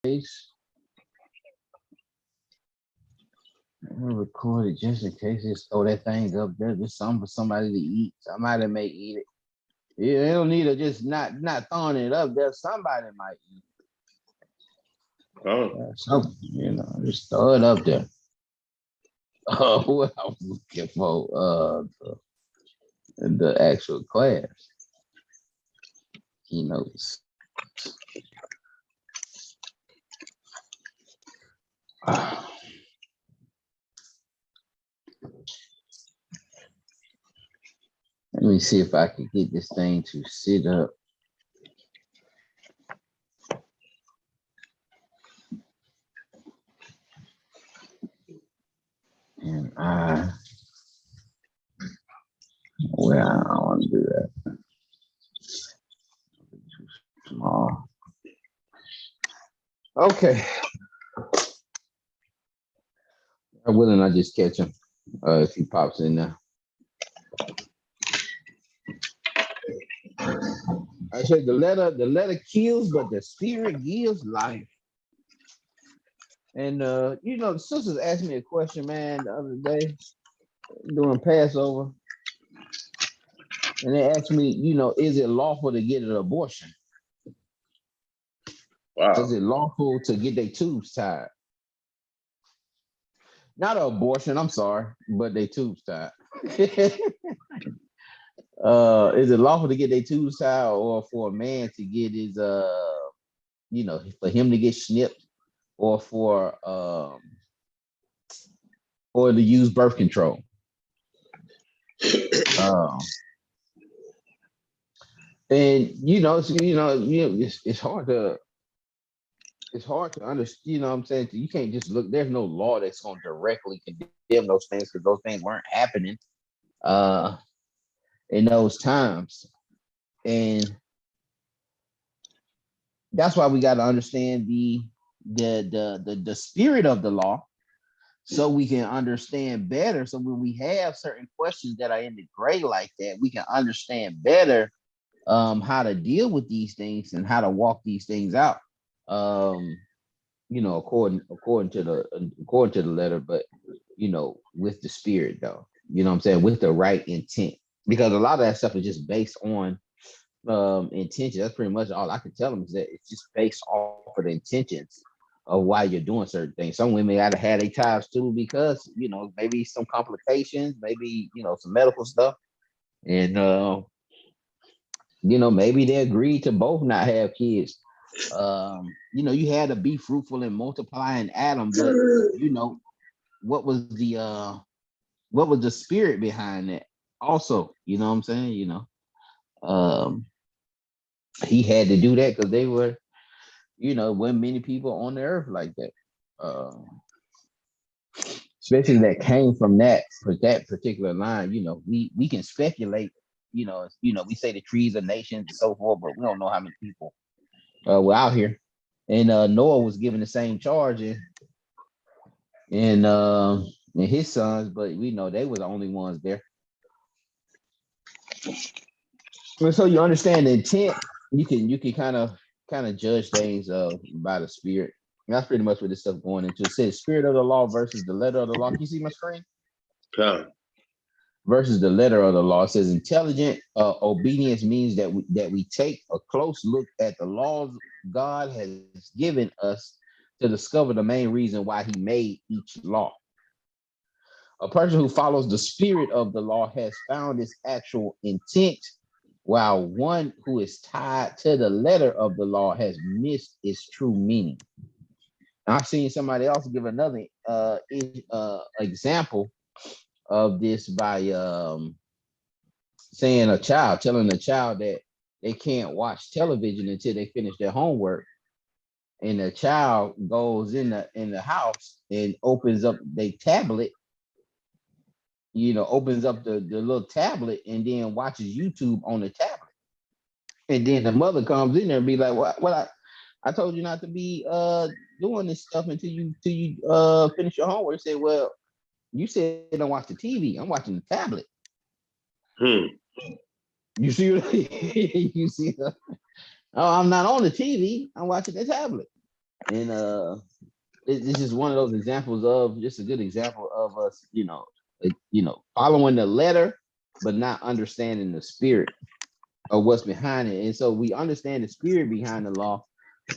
case. I'm gonna record it just in case it's throw that thing up there. Just something for somebody to eat. Somebody may eat it. Yeah, they don't need to just not throwing it up there. Somebody might eat Oh, it. Something, just throw it up there. What I was looking for, the actual class keynotes. Let me see if I can get this thing to sit up. And well, I don't want to do that. Too small. Okay. I'm willing, I just catch him if he pops in there. I said the letter kills, but the spirit gives life. And the sisters asked me a question, man, the other day during Passover. And they asked me, is it lawful to get an abortion? wow. Is it lawful to get their tubes tied? Not an abortion, I'm sorry, but they tubes tied. Is it lawful to get their tubes tied, or for a man to get his for him to get snipped, or or to use birth control? And it's hard to understand. What I'm saying, you can't just look. There's no law that's going to directly condemn those things because those things weren't happening uh in those times. And that's why we got to understand the spirit of the law, so we can understand better. So when we have certain questions that are in the gray like that, we can understand better how to deal with these things and how to walk these things out. Um, according to the letter, but with the spirit though. You know what I'm saying? With the right intent. Because a lot of that stuff is just based on intention. That's pretty much all I can tell them, is that it's just based off of the intentions of why you're doing certain things. Some women gotta have their ties too because maybe some complications, maybe some medical stuff. And maybe they agreed to both not have kids. You had to be fruitful and multiply in Adam, but what was the spirit behind that? Also, you know what I'm saying? Um, he had to do that because they were, when many people on the earth like that. Especially that came from that particular line. We can speculate. We say the trees are nations and so forth, but we don't know how many people were out here. And Noah was given the same charge, and his sons, but we know they were the only ones there. And so you understand the intent. You can kind of judge things by the spirit. And that's pretty much what this stuff going into. It says spirit of the law versus the letter of the law. Can you see my screen? Yeah. Versus the letter of the law. It says intelligent obedience means that we take a close look at the laws God has given us to discover the main reason why he made each law. A person who follows the spirit of the law has found its actual intent, while one who is tied to the letter of the law has missed its true meaning. I've seen somebody else give another example of this by telling a child that they can't watch television until they finish their homework. And the child goes in the house and opens up their tablet, opens up the little tablet and then watches YouTube on the tablet. And then the mother comes in there and be like, what I told you not to be doing this stuff until you finish your homework. Say, well, you said don't watch the TV. I'm watching the tablet. You see what you see? Oh, I'm not on the TV. I'm watching the tablet. And it's just one of those examples of just a good example of us, following the letter, but not understanding the spirit of what's behind it. And so we understand the spirit behind the law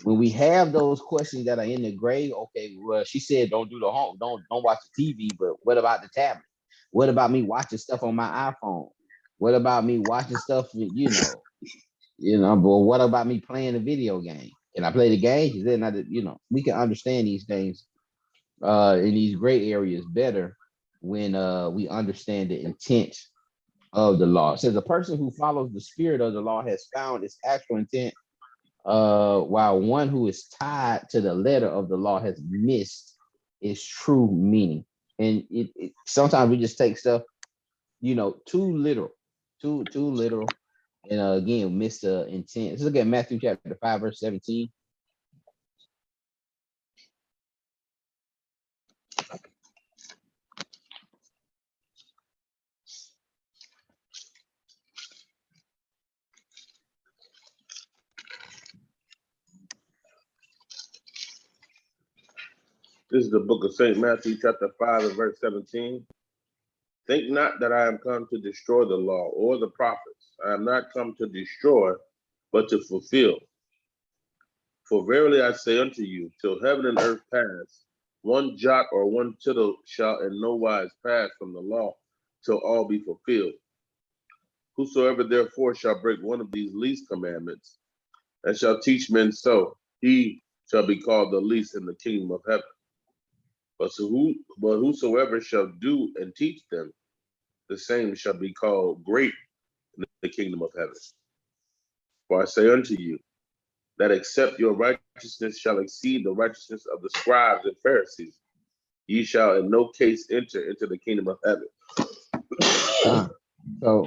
when we have those questions that are in the gray. Okay, well, she said don't do the home, don't watch the TV, but what about the tablet? What about me watching stuff on my iPhone? What about me watching stuff, but what about me playing a video game? Can I play the game? Is that not, we can understand these things in these gray areas better when we understand the intent of the law. It says a person who follows the spirit of the law has found its actual intent, while one who is tied to the letter of the law has missed its true meaning. And sometimes we just take stuff, too literal, too literal, and again miss the intent. Let's look at Matthew chapter 5, verse 17. This is the book of St. Matthew, chapter 5, and verse 17. Think not that I am come to destroy the law or the prophets. I am not come to destroy, but to fulfill. For verily I say unto you, till heaven and earth pass, one jot or one tittle shall in no wise pass from the law, till all be fulfilled. Whosoever therefore shall break one of these least commandments, and shall teach men so, he shall be called the least in the kingdom of heaven. But whosoever shall do and teach them, the same shall be called great in the kingdom of heaven. For I say unto you, that except your righteousness shall exceed the righteousness of the scribes and Pharisees, ye shall in no case enter into the kingdom of heaven. So,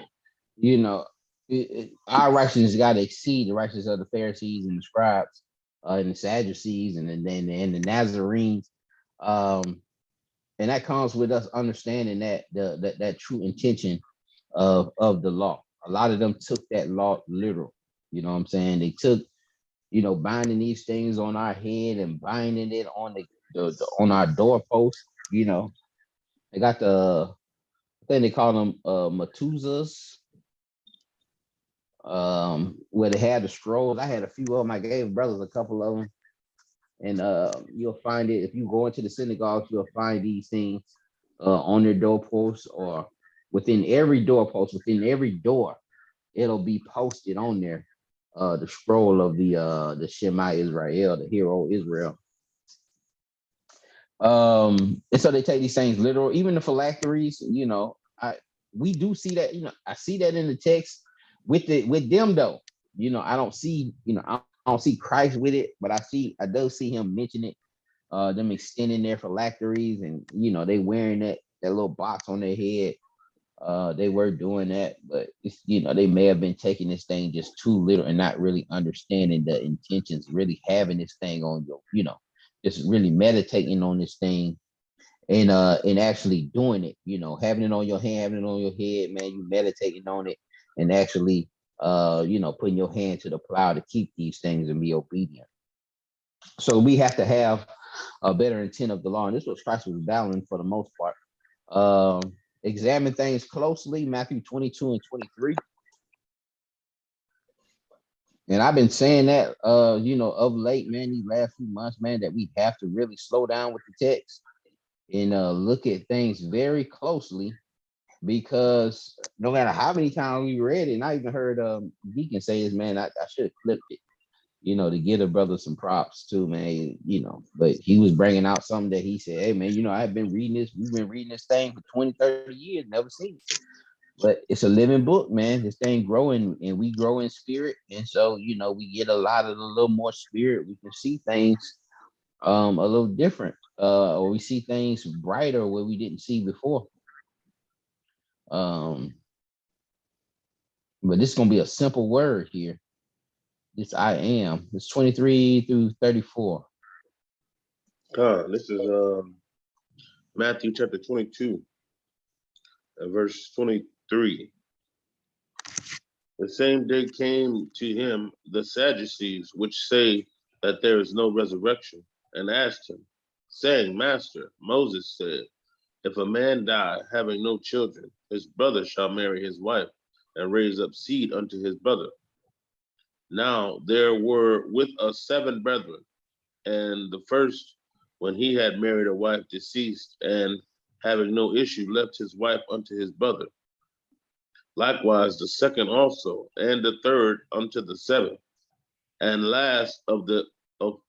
our righteousness got to exceed the righteousness of the Pharisees and the scribes, and the Sadducees, and then the Nazarenes. And that comes with us understanding that true intention of the law. A lot of them took that law literal. You know what I'm saying? They took, binding these things on our head and binding it on the on our doorpost. They got I think they call them Metuzahs, where they had the scrolls. I had a few of them. I gave brothers a couple of them. And you'll find it if you go into the synagogues, you'll find these things on their doorposts, or within every doorpost, within every door, it'll be posted on there. The scroll of the Shema Israel, the hero Israel. And so they take these things literal. Even the phylacteries, we do see that. I see that in the text with them though. I don't see, I don't see Christ with it, but I do see him mention it. Them extending their phylacteries, and they wearing that little box on their head. They were doing that, but they may have been taking this thing just too little and not really understanding the intentions, really having this thing on your, just really meditating on this thing and actually doing it, having it on your hand, having it on your head, man, you meditating on it and actually putting your hand to the plow to keep these things and be obedient. So we have to have a better intent of the law, and this was Christ was battling for the most part. Examine things closely, Matthew 22 and 23. And I've been saying that, of late, man, these last few months, man, that we have to really slow down with the text and look at things very closely, because no matter how many times we read it, and I even heard Deacon say this, man, I should have clipped it, to give the brother some props too, man, but he was bringing out something that he said, hey, man, I've been reading this, we've been reading this thing for 20, 30 years, never seen it. But it's a living book, man. This thing growing, and we grow in spirit. And so, we get a lot of a little more spirit. We can see things a little different, or we see things brighter where we didn't see before. But this is gonna be a simple word here. This I am. It's 23 through 34. This is Matthew chapter 22 and verse 23. The same day came to him the Sadducees, which say that there is no resurrection, and asked him, saying, Master, Moses said, if a man die having no children, his brother shall marry his wife, and raise up seed unto his brother. Now there were with us 7 brethren, and the first, when he had married a wife, deceased, and having no issue, left his wife unto his brother. Likewise the second also, and the third unto the 7th. And last of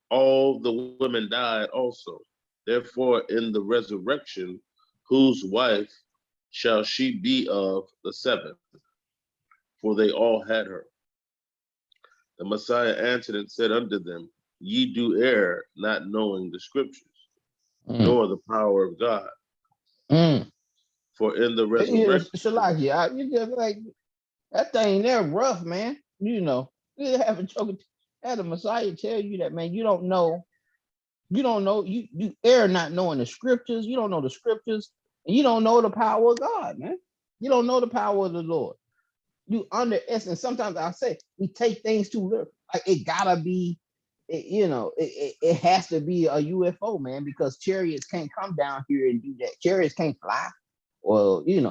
all the women died also. Therefore in the resurrection, whose wife shall she be of the 7th? For they all had her. The Messiah answered and said unto them, Ye do err, not knowing the scriptures, Mm, nor the power of God. mm. For in the You know, resurrection, Shalaki, you just like that thing there rough, man. You know, you have a joke, had a Messiah tell you that, man. You err not knowing the scriptures. You don't know the scriptures, and you don't know the power of God, man. You don't know the power of the Lord. You underestimate. Sometimes I say we take things too literal. Like it gotta be, it has to be a UFO, man, because chariots can't come down here and do that. Chariots can't fly, or we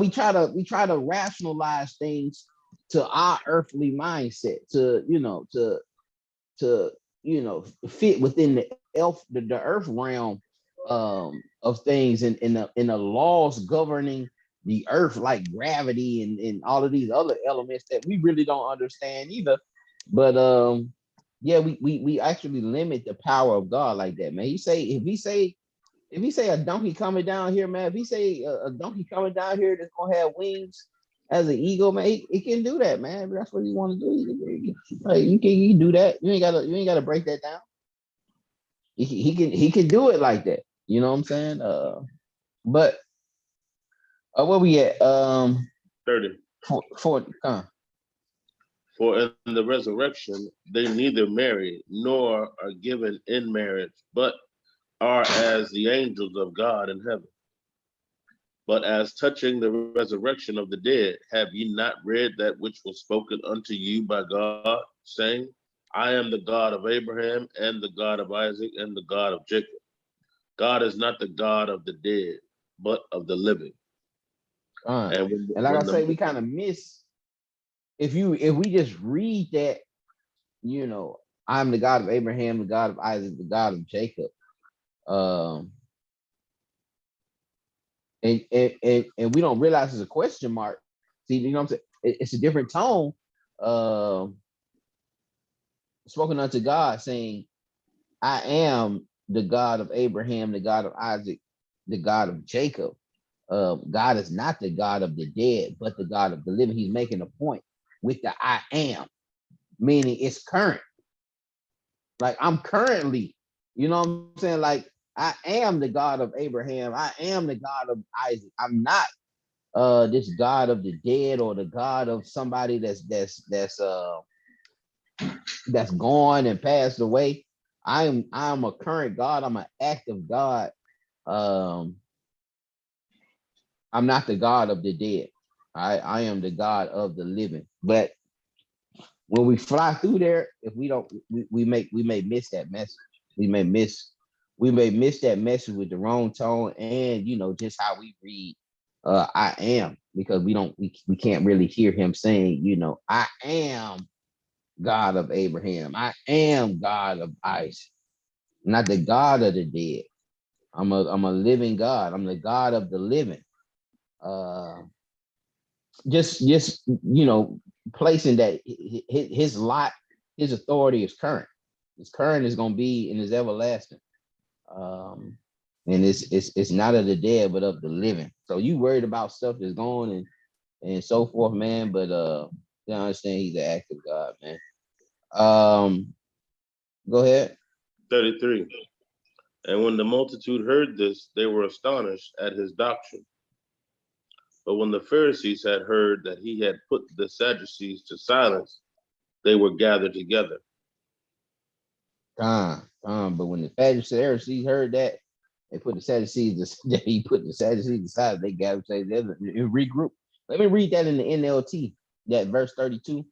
try to rationalize things to our earthly mindset, to fit within the earth realm of things, and in the laws governing the earth, like gravity and all of these other elements that we really don't understand either. But yeah, we actually limit the power of God like that, man. If he say a donkey coming down here, man, if he say a donkey coming down here that's gonna have wings as an eagle, man, he can do that, man. If that's what he want to do. Like, you can do that. You ain't gotta break that down. He can do it like that. You know what I'm saying? But where we at? 30. 40. For in the resurrection, they neither marry nor are given in marriage, but are as the angels of God in heaven. But as touching the resurrection of the dead, have ye not read that which was spoken unto you by God, saying, I am the God of Abraham and the God of Isaac and the God of Jacob. God is not the God of the dead, but of the living. And And like I say, we kind of miss if we just read that, I'm the God of Abraham, the God of Isaac, the God of Jacob. Um, and we don't realize it's a question mark. See, you know what I'm saying? It's a different tone. Um, Spoken unto God, saying, I am the God of Abraham, the God of Isaac, the God of Jacob. God is not the God of the dead, but the God of the living. He's making a point with the I am, meaning it's current. Like I'm currently, you know what I'm saying? Like I am the God of Abraham. I am the God of Isaac. I'm not this God of the dead, or the God of somebody that's gone and passed away. I'm a current God. I'm an active God. Um, I'm not the God of the dead. I am the God of the living. But when we fly through there, if we don't, we may miss that message. We may miss we may miss that message with the wrong tone, and just how we read I am, because we can't really hear him saying, I am God of Abraham. I am God of Isaac. I'm not the God of the dead. I'm a living God. I'm the God of the living. Uh just placing that his lot, his authority is current. His current is going to be and is everlasting. Um, and it's not of the dead, but of the living. So you worried about stuff that's gone and so forth, man. But you understand he's an active God, man. Go ahead. 33. And when the multitude heard this, they were astonished at his doctrine. But when the Pharisees had heard that he had put the Sadducees to silence, they were gathered together. But when the Pharisees heard that, they put the Sadducees. He put the Sadducees aside. They got to say, regroup. Let me read that in the NLT. That verse 32.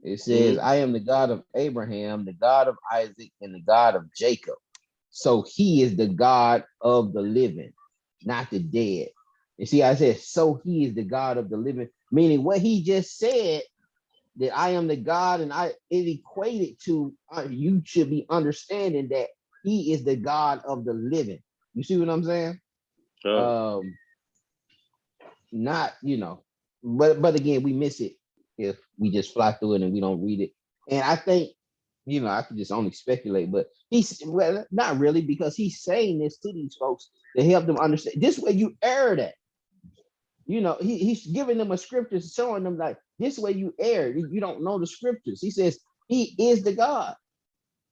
It says, Mhm. I am the God of Abraham, the God of Isaac, and the God of Jacob. So he is the God of the living, not the dead. You see, I said, so he is the God of the living, meaning what he just said, that I am the God, and it equated to you should be understanding that he is the God of the living. You see what I'm saying? Oh, Um, not, but again, we miss it if we just fly through it and we don't read it. And I think, I could just only speculate, but he's, well, not really, because he's saying this to these folks to help them understand. This way you err that. He's giving them a scripture, showing them like this way you err. You don't know the scriptures. He says he is the God.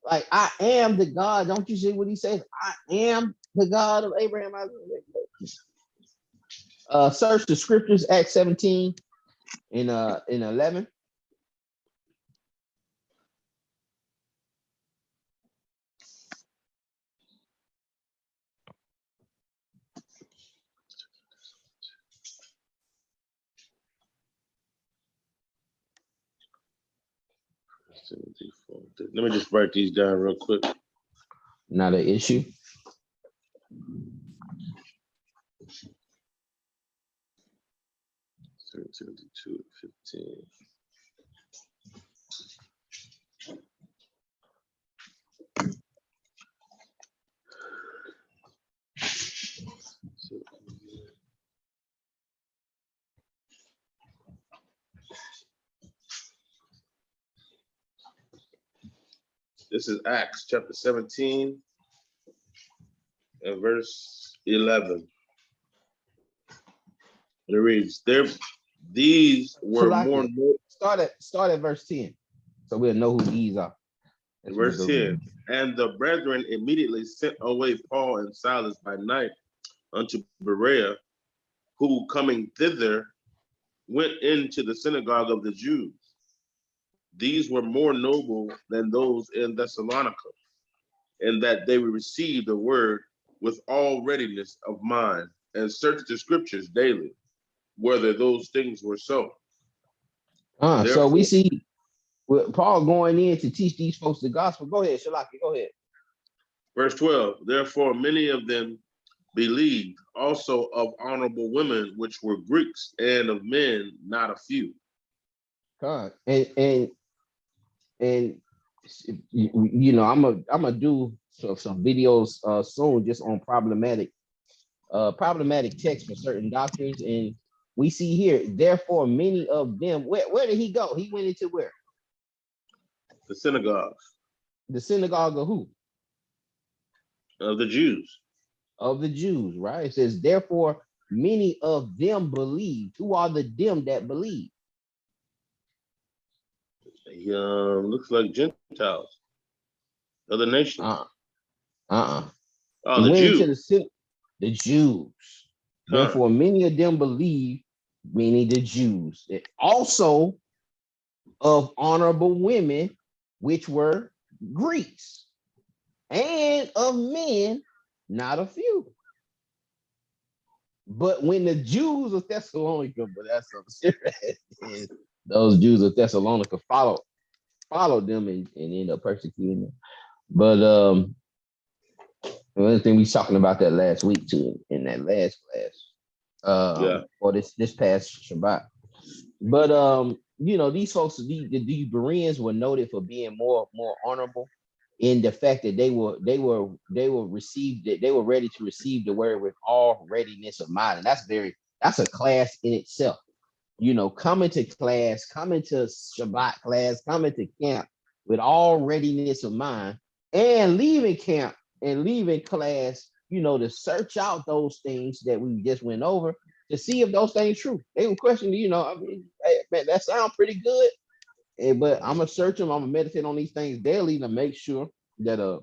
Like, I am the God. Don't you see what he says? I am the God of Abraham. Search the scriptures, Acts 17 in 11. let me just write these down real quick. Not an issue. 72, 15. This is Acts chapter 17 and verse 11. It reads, these were more, Salaki, start at verse 10. So we'll know who these are. verse 10, and the brethren immediately sent away Paul and Silas by night unto Berea, who coming thither went into the synagogue of the Jews. These were more noble than those in Thessalonica, in that they received the word with all readiness of mind, and searched the scriptures daily, whether those things were so. So we Therefore, see Paul going in to teach these folks the gospel. Go ahead, Shalaki, go ahead. verse 12, therefore many of them believed, also of honorable women, which were Greeks, and of men not a few. God. And I'm gonna do some videos soon just on problematic text for certain doctrines. And we see here, therefore many of them, where did he go? He went into where? The synagogues The synagogue of who? of the Jews. Of the Jews, right? It says, therefore many of them believed. Who are the them that believe? Looks like Gentiles, other nations. Uh-uh. Oh, It the went into Jews. the Jews. Huh. Therefore, many of them believe, meaning the Jews, that also of honorable women, which were Greeks, and of men, not a few. But when the Jews of Thessalonica, but that's so serious, those Jews of Thessalonica followed them and ended up persecuting them. But one thing we was talking about that last week too, in that last class, Yeah. or this past Shabbat. But these folks, these Bereans were noted for being more honorable in the fact that they were received, that they were ready to receive the word with all readiness of mind. And that's a class in itself. Coming to class, coming to Shabbat class, coming to camp with all readiness of mind, and leaving camp and leaving class, to search out those things that we just went over to see if those things true. They would question, I mean, hey, man, that sounds pretty good. But I'm gonna search them, I'm gonna meditate on these things daily to make sure that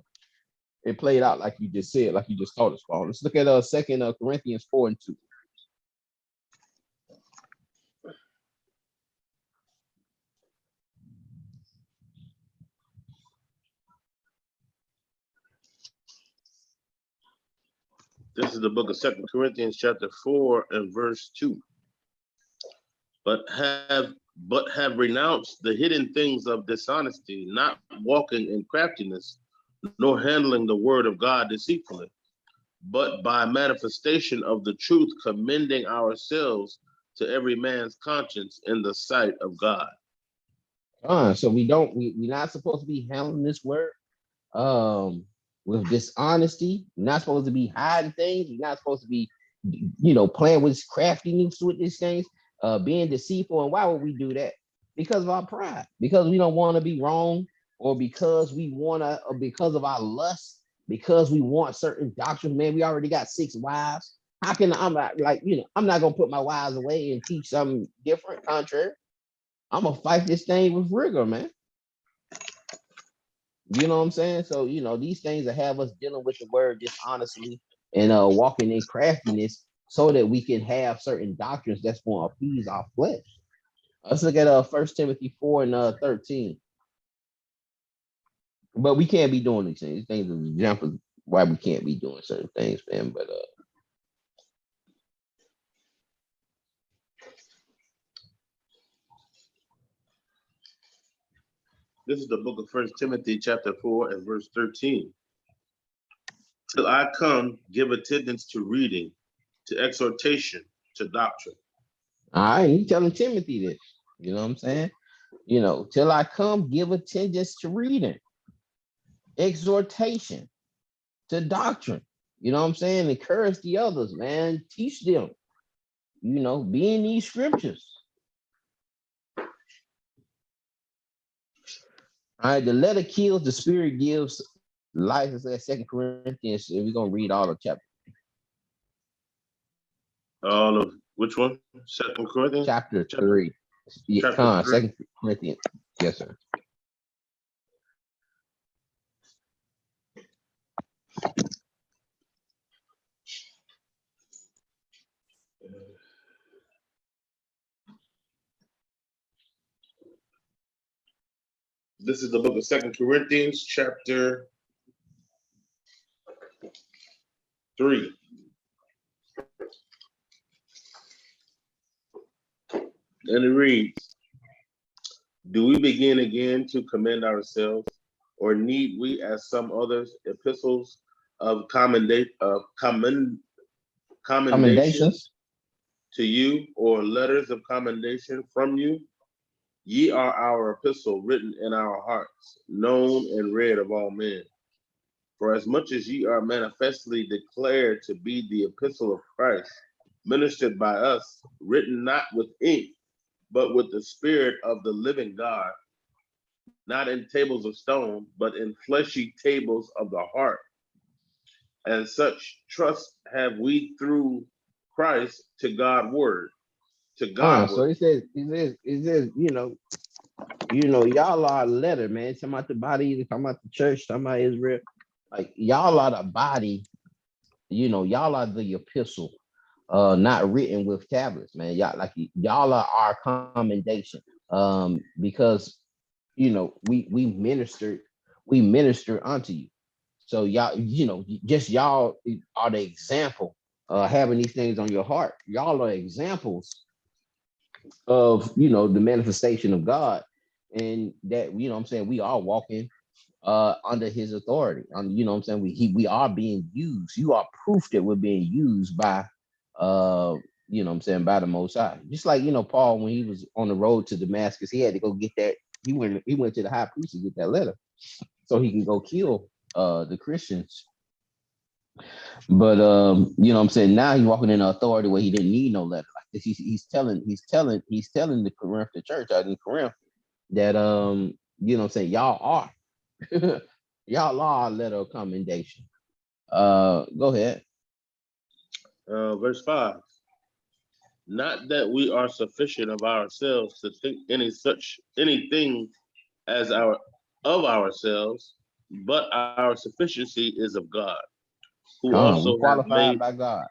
it played out like you just said, like you just taught us, Paul. Let's look at Second Corinthians 4:2. This is the book of 2 Corinthians chapter 4 and verse 2. But have but have renounced the hidden things of dishonesty, not walking in craftiness, nor handling the word of God deceitfully, but by manifestation of the truth, commending ourselves to every man's conscience in the sight of God. So we're not supposed to be handling this word with dishonesty. We're not supposed to be hiding things. We're not supposed to be, playing with craftiness with these things, being deceitful. And why would we do that? Because of our pride, because we don't want to be wrong, or because we want to, or because of our lust, because we want certain doctrines. Man, we already got 6 wives. How can I'm not like, I'm not gonna put my wives away and teach something different, contrary. I'm gonna fight this thing with rigor, man. You know what I'm saying? So, these things that have us dealing with the word dishonestly and walking in craftiness so that we can have certain doctrines that's going to appease our flesh. Let's look at 1 Timothy 4 and 13. But we can't be doing these things. These things are examples why we can't be doing certain things, man. But This is the book of 1 Timothy chapter 4 and verse 13. Till I come, give attendance to reading, to exhortation, to doctrine. all right, he telling Timothy this. You know what I'm saying? Till I come, give attendance to reading, exhortation, to doctrine. You know what I'm saying? Encourage the others, man. Teach them. Be in these scriptures. All right, the letter kills, the spirit gives life. Is that 2 Corinthians, and we're gonna read all of chapter. All of which one? 2 Corinthians? Chapter 3. Chapter 3. 2 Corinthians. Yes, sir. This is the book of 2 Corinthians, chapter 3. And it reads, do we begin again to commend ourselves, or need we, as some others, epistles of commendation Commendations. to you, or letters of commendation from you? Ye are our epistle, written in our hearts, known and read of all men. For as much as ye are manifestly declared to be the epistle of Christ, ministered by us, written not with ink, but with the Spirit of the living God, not in tables of stone, but in fleshy tables of the heart. And such trust have we through Christ to God word. To God So word. he says, y'all are a letter, man. Talking about the body, talking about the church, talking about Israel. Like y'all are the body, y'all are the epistle, not written with tablets, man. Y'all are our commendation. Because we minister unto you. So y'all, just y'all are the example, having these things on your heart. Y'all are examples of the manifestation of God, and that what I'm saying, we are walking under his authority. I'm saying, we are being used. You are proof that we're being used by I'm saying, by the Most High. Just like Paul, when he was on the road to Damascus, he had to go get that. He went to the high priest to get that letter so he can go kill the Christians. But I'm saying, now he's walking in authority where he didn't need no letter. Like this, he's telling the Corinth, the church out in Corinth, that I'm saying, y'all are y'all are a letter of commendation. Go ahead. Verse 5. Not that we are sufficient of ourselves to think anything as of ourselves, but our sufficiency is of God, who We also have qualified made. by God.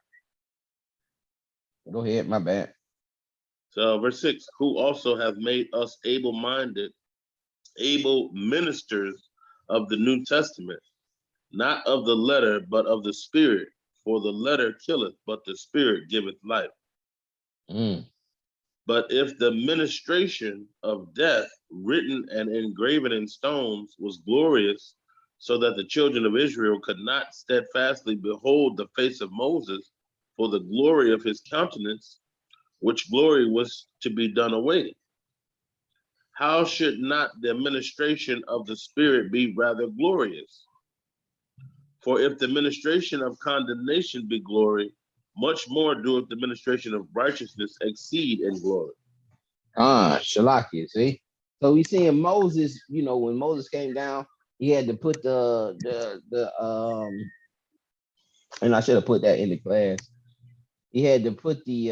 Go ahead, my bad. So verse 6, who also have made us able-minded, able ministers of the New Testament, not of the letter, but of the Spirit. For the letter killeth, but the Spirit giveth life. But if the ministration of death, written and engraven in stones, was glorious, so that the children of Israel could not steadfastly behold the face of Moses for the glory of his countenance, which glory was to be done away, how should not the administration of the Spirit be rather glorious? For if the ministration of condemnation be glory, much more doeth the ministration of righteousness exceed in glory. Shalaki, see? So we seeing Moses, when Moses came down, he had to put and I should have put that in the class. He had to put the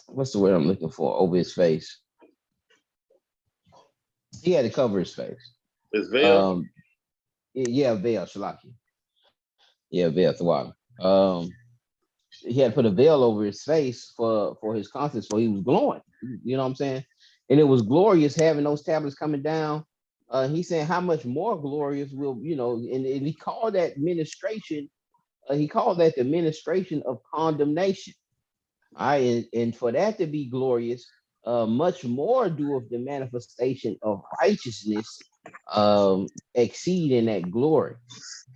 what's the word I'm looking for over his face. He had to cover his face. His veil? Yeah, veil, Shalaki. Yeah, veil, Thawad. He had to put a veil over his face for his conscience, for he was glowing. You know what I'm saying? And it was glorious having those tablets coming down. He's saying how much more glorious will, and he called that ministration, he called that the ministration of condemnation. All right, and for that to be glorious, much more do of the manifestation of righteousness exceed in that glory.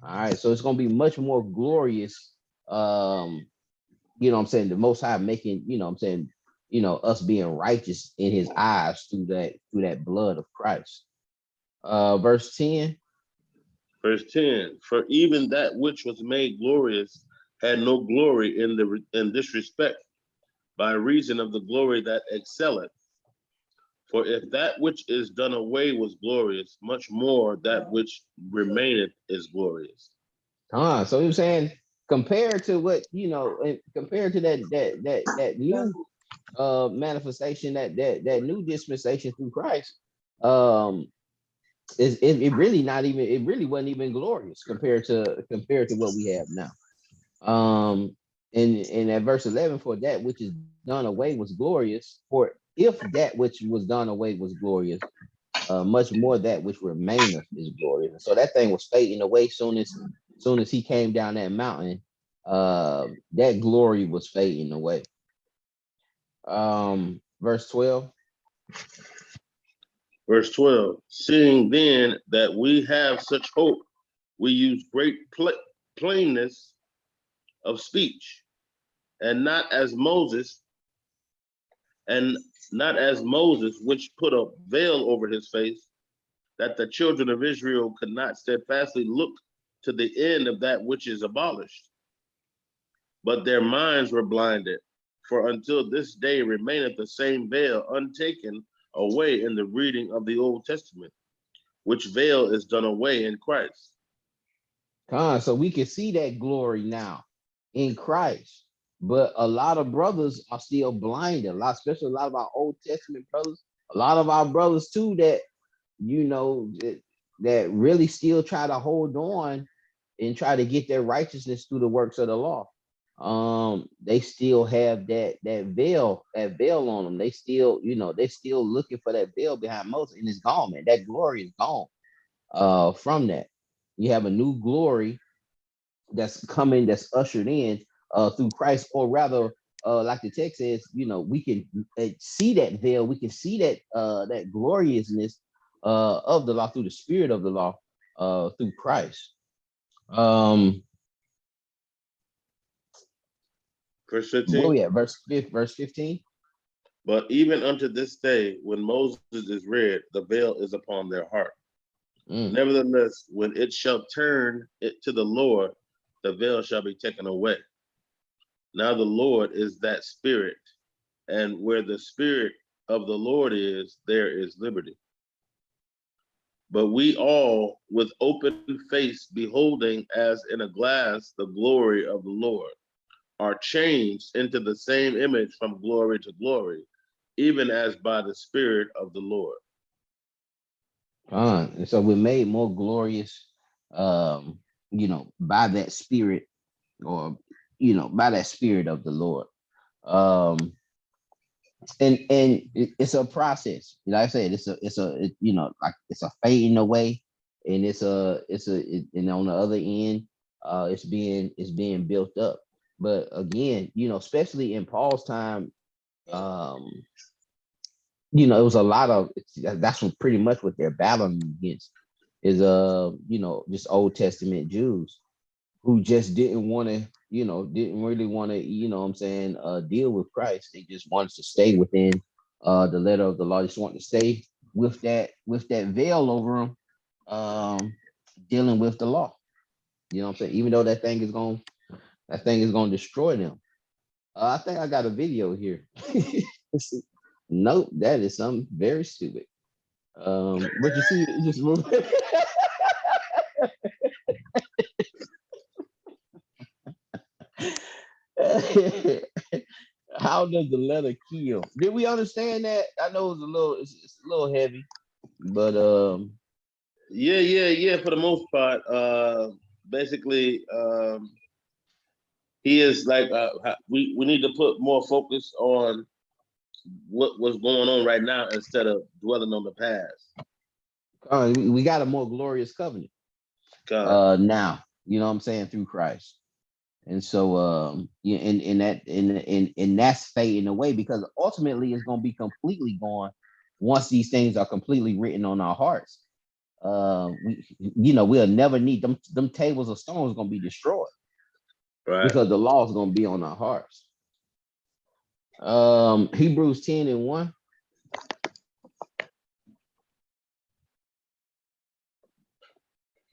All right, so it's gonna be much more glorious. You know what I'm saying? The Most High making, you know what I'm saying, us being righteous in his eyes through that blood of Christ. Verse 10. Verse 10, for even that which was made glorious had no glory in this respect, by reason of the glory that excelleth. For if that which is done away was glorious, much more that which remaineth is glorious. So he was saying, compared to what, compared to that new manifestation, that new dispensation through Christ, it really not even, it really wasn't even glorious compared to what we have now. In at verse 11, for that which is done away was glorious, for if that which was done away was glorious, much more that which remaineth is glorious. So that thing was fading away soon as he came down that mountain. That glory was fading away. Verse 12. Verse 12, seeing then that we have such hope, we use great plainness of speech, and not as Moses, which put a veil over his face, that the children of Israel could not steadfastly look to the end of that which is abolished. But their minds were blinded, for until this day remaineth the same veil untaken away in the reading of the Old Testament, which veil is done away in Christ. So we can see that glory now in Christ. But a lot of brothers are still blinded. Especially a lot of our Old Testament brothers, a lot of our brothers too, that that really still try to hold on and try to get their righteousness through the works of the law. They still have that veil on them. They still, they're still looking for that veil behind Moses, and it's gone, man. That glory is gone. From that, you have a new glory that's coming, that's ushered in through Christ, or rather, like the text says, we can see that veil, we can see that gloriousness of the law through the spirit of the law through Christ. Verse 15. Where we at? Verse 15. But even unto this day, when Moses is read, the veil is upon their heart. Nevertheless, when it shall turn it to the Lord, the veil shall be taken away. Now the Lord is that spirit, and where the spirit of the Lord is, there is liberty. But we all, with open face, beholding as in a glass the glory of the Lord, are changed into the same image from glory to glory, even as by the Spirit of the Lord. And so we're made more glorious, by that spirit, or by that spirit of the Lord. And it's a process. Like I said, it's a fading away, and and on the other end, it's being built up. But again, especially in Paul's time, Um, it was a lot of that's what pretty much what they're battling against is just Old Testament Jews who just didn't want to, didn't really want to, what I'm saying, deal with Christ. They just wanted to stay within the letter of the law. They just wanted to stay with that veil over them, dealing with the law. You know what I'm saying? Even though that thing is gonna destroy them. I think I got a video here. Let's see. Nope, that is something very stupid. But you see, it just move. How does the letter kill? Did we understand that? I know it's a little heavy, but Yeah. For the most part, basically, he is like we need to put more focus on what's going on right now instead of dwelling on the past. we got a more glorious covenant God, now. You know what I'm saying, through Christ. And so yeah, and that's fading away because ultimately it's gonna be completely gone once these things are completely written on our hearts. We'll never need them tables of stones gonna be destroyed right? because the law is gonna be on our hearts. Hebrews 10:1.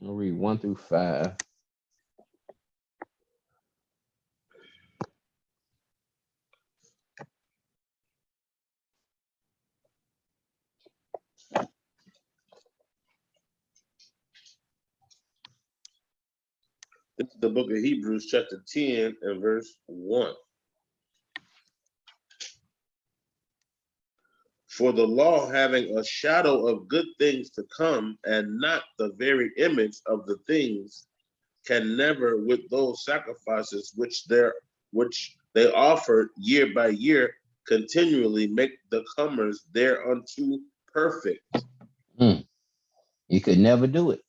I'll read 1 through 5. This is the book of Hebrews, chapter 10 and verse 1. For the law, having a shadow of good things to come and not the very image of the things, can never, with those sacrifices which they offered year by year, continually make the comers thereunto perfect. You could never do it.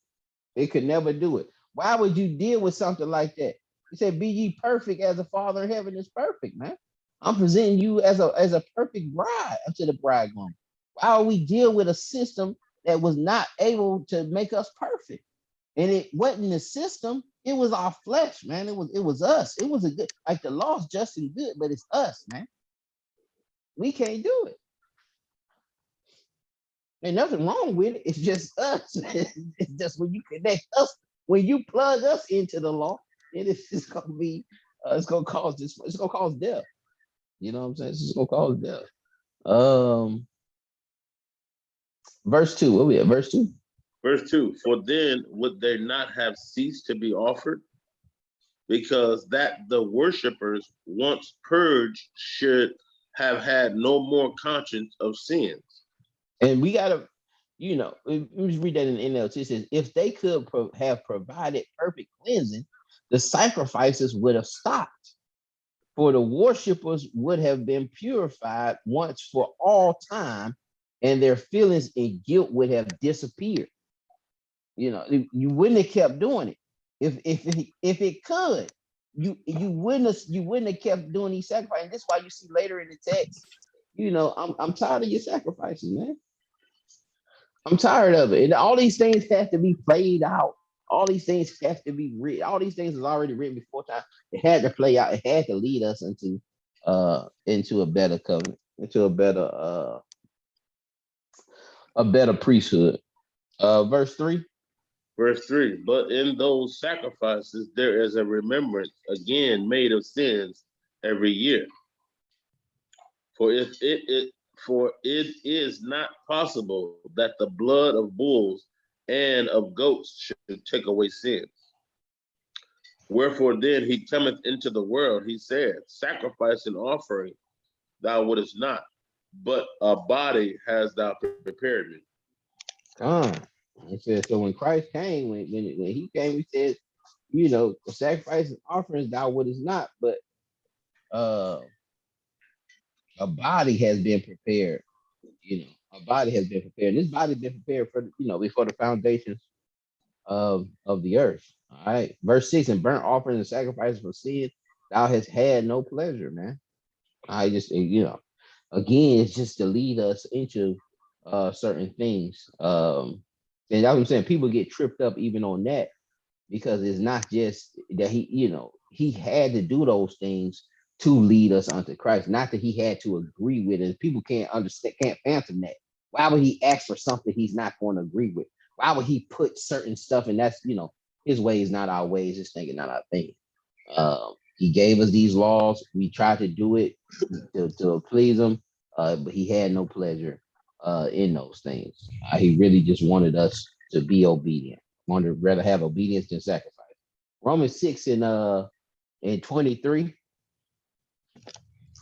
It could never do it. Why would you deal with something like that? He said, "Be ye perfect as the Father in heaven is perfect." Man, I'm presenting you as a perfect bride unto the bridegroom. Why would we deal with a system that was not able to make us perfect? And it wasn't the system; it was our flesh, man. It was us. It was a good, like the law is just and good, but it's us, man. We can't do it. Ain't nothing wrong with it. It's just us. It's just when you connect us, when you plug us into the law, it's gonna be, it's gonna cause this. It's gonna cause death. You know what I'm saying? It's just gonna cause death. Um, verse 2. What we at? Verse 2. Verse 2, for then would they not have ceased to be offered, because that the worshippers once purged should have had no more conscience of sins. And we gotta, let me read that in the NLT. It says, if they could have provided perfect cleansing, the sacrifices would have stopped, for the worshippers would have been purified once for all time, and their feelings and guilt would have disappeared. You wouldn't have kept doing it if it could. You wouldn't have kept doing these sacrifices. And this is why you see later in the text, I'm tired of your sacrifices, man. I'm tired of it. And all these things have to be played out. All these things have to be written. All these things was already written before time. It had to play out. It had to lead us into a better covenant, into a better priesthood. Verse 3. Verse 3, but in those sacrifices there is a remembrance again made of sins every year. For if it is not possible that the blood of bulls and of goats should take away sins. Wherefore then he cometh into the world, he said, sacrifice and offering thou wouldest not, but a body hast thou prepared me. It says, so when Christ came, when he came, he said, the sacrifice and offerings thou wouldest not, but uh a body has been prepared. A body has been prepared. This body has been prepared for before the foundations of the earth. All right. Verse 6, and burnt offerings and sacrifices for sin, thou hast had no pleasure, man. I just again, it's just to lead us into certain things. And that's what I'm saying. People get tripped up even on that because it's not just that he had to do those things to lead us unto Christ, not that he had to agree with it. People can't understand, can't fathom that. Why would he ask for something he's not going to agree with? Why would he put certain stuff? And that's, his ways, not our ways, his thinking, not our thinking. He gave us these laws. We tried to do it to please him, but he had no pleasure in those things. He really just wanted us to be obedient. Wanted to rather have obedience than sacrifice. Romans 6 and 23.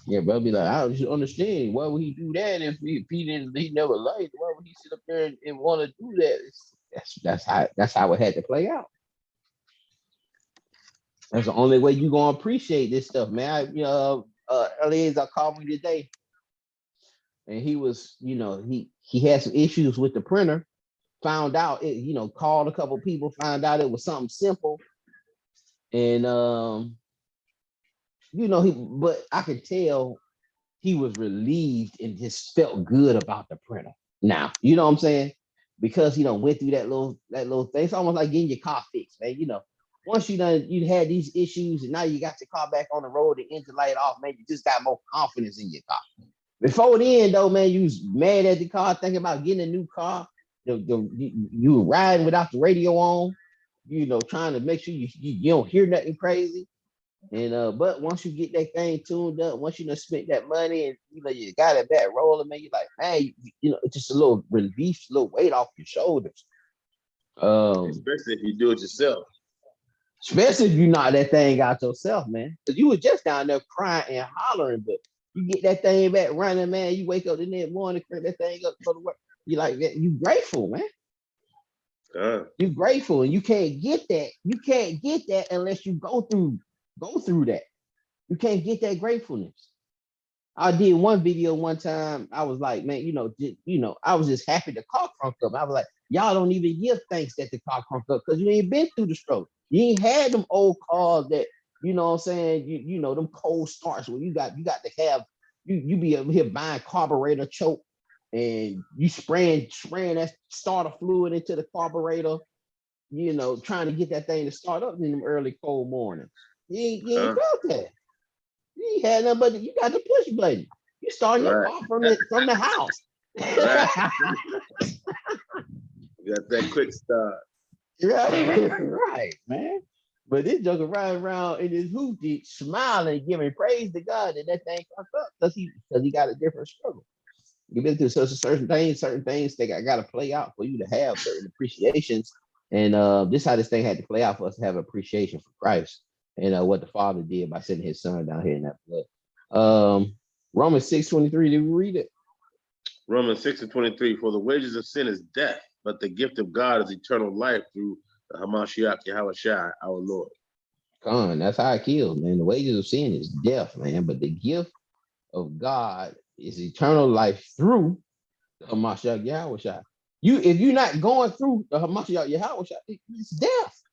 Yeah, bro, be like, I don't just understand. Why would he do that if he didn't, he never liked? Why would he sit up there and want to do that? That's how it had to play out. That's the only way you gonna appreciate this stuff, man. Eliezer called me today, and he was, he had some issues with the printer. Found out it, called a couple people, found out it was something simple, and but I could tell he was relieved and just felt good about the printer. Now, you know what I'm saying? Because he went through that little thing. It's almost like getting your car fixed, man. Once you had these issues and now you got your car back on the road, the engine light off, man, you just got more confidence in your car. Before then, though, man, you was mad at the car, thinking about getting a new car. You were riding without the radio on, trying to make sure you don't hear nothing crazy. And but once you get that thing tuned up, once you done spent that money and you got it back rolling, man, you're like, man, it's just a little relief, a little weight off your shoulders. Especially if you do it yourself. Especially if you knock that thing out yourself, man. Because you was just down there crying and hollering, but you get that thing back running, man. You wake up the next morning, crank that thing up, go to work. You like that? You grateful, man. You grateful, and you can't get that. You can't get that unless you go through that. You can't get that gratefulness. I did one video one time. I was like, man, I was just happy the car crunked up. I was like, y'all don't even give thanks that the car crunked up because you ain't been through the struggle. You ain't had them old cars that, you know what I'm saying, them cold starts where you got to have, you be over here buying carburetor choke and you spraying that starter fluid into the carburetor, trying to get that thing to start up in them early cold mornings. You ain't felt that. You ain't had nothing but you got the push button. You starting your car from the house. Right. You got that quick start. Right, man. But this joker riding around in his hoopty, smiling, giving praise to God that thing fucked up because he got a different struggle. You've been through certain things they got to play out for you to have certain appreciations. And this is how this thing had to play out for us to have appreciation for Christ and what the Father did by sending his son down here in that blood. Romans 6:23, did we read it? Romans 6:23, for the wages of sin is death, but the gift of God is eternal life through the Hamashiach Yahushua, our Lord. That's how it kills, man. The wages of sin is death, man, but the gift of God is eternal life through the Hamashiach Yahushua. If you're not going through the Hamashiach Yahushua, it's death.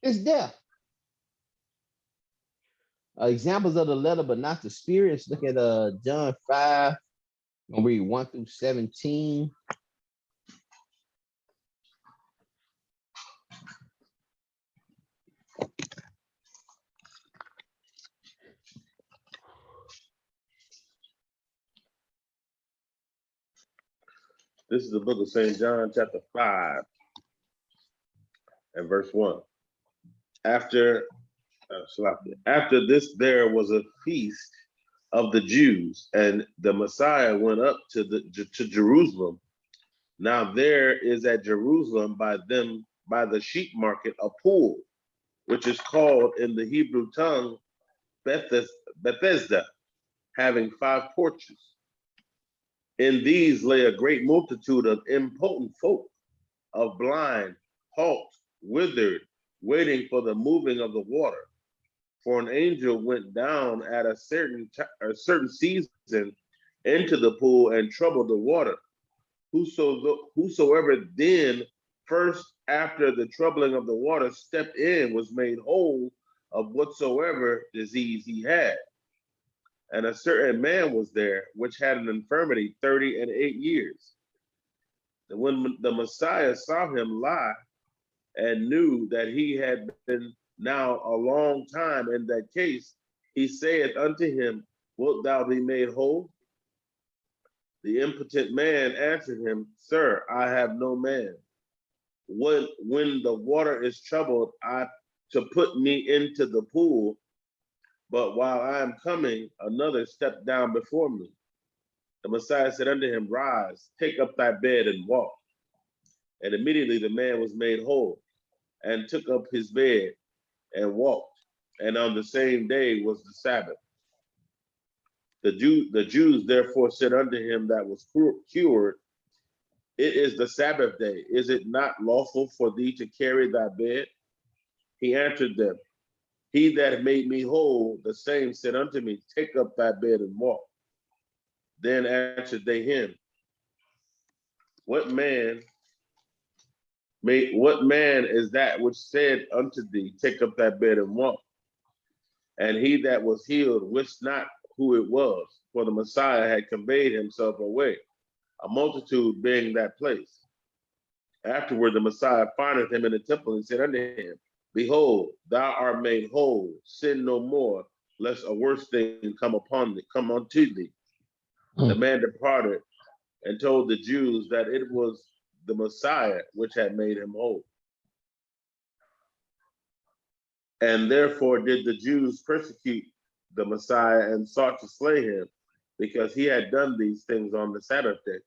It's death. Examples of the letter, but not the spirits. Look at John 5. I'm gonna read 1 through 17. This is the book of St. John, chapter 5, and verse 1. After this, there was a feast of the Jews, and the Messiah went up to Jerusalem. Now there is at Jerusalem by the sheep market a pool, which is called in the Hebrew tongue Bethesda, having 5 porches. In these lay a great multitude of impotent folk, of blind, halt, withered, waiting for the moving of the water. For an angel went down at a certain season into the pool and troubled the water. Whosoever then first after the troubling of the water stepped in was made whole of whatsoever disease he had. And a certain man was there which had an infirmity 38 years. And when the Messiah saw him lie and knew that he had been now a long time in that case, he saith unto him, Wilt thou be made whole? The impotent man answered him, Sir, I have no man. When the water is troubled, I to put me into the pool, but while I am coming, another stepped down before me. The Messiah said unto him, Rise, take up thy bed and walk. And immediately the man was made whole, and took up his bed and walked. And on the same day was the Sabbath. The Jews therefore said unto him that was cured, It is the Sabbath day. Is it not lawful for thee to carry thy bed? He answered them, He that made me whole, the same said unto me, Take up thy bed and walk. Then answered they him, What man is that which said unto thee, Take up thy bed and walk? And he that was healed wist not who it was, for the Messiah had conveyed himself away, a multitude being that place. Afterward, the Messiah findeth him in the temple and said unto him, Behold, thou art made whole, sin no more, lest a worse thing come unto thee. The man departed and told the Jews that it was the Messiah which had made him whole. And therefore did the Jews persecute the Messiah and sought to slay him, because he had done these things on the Sabbath day.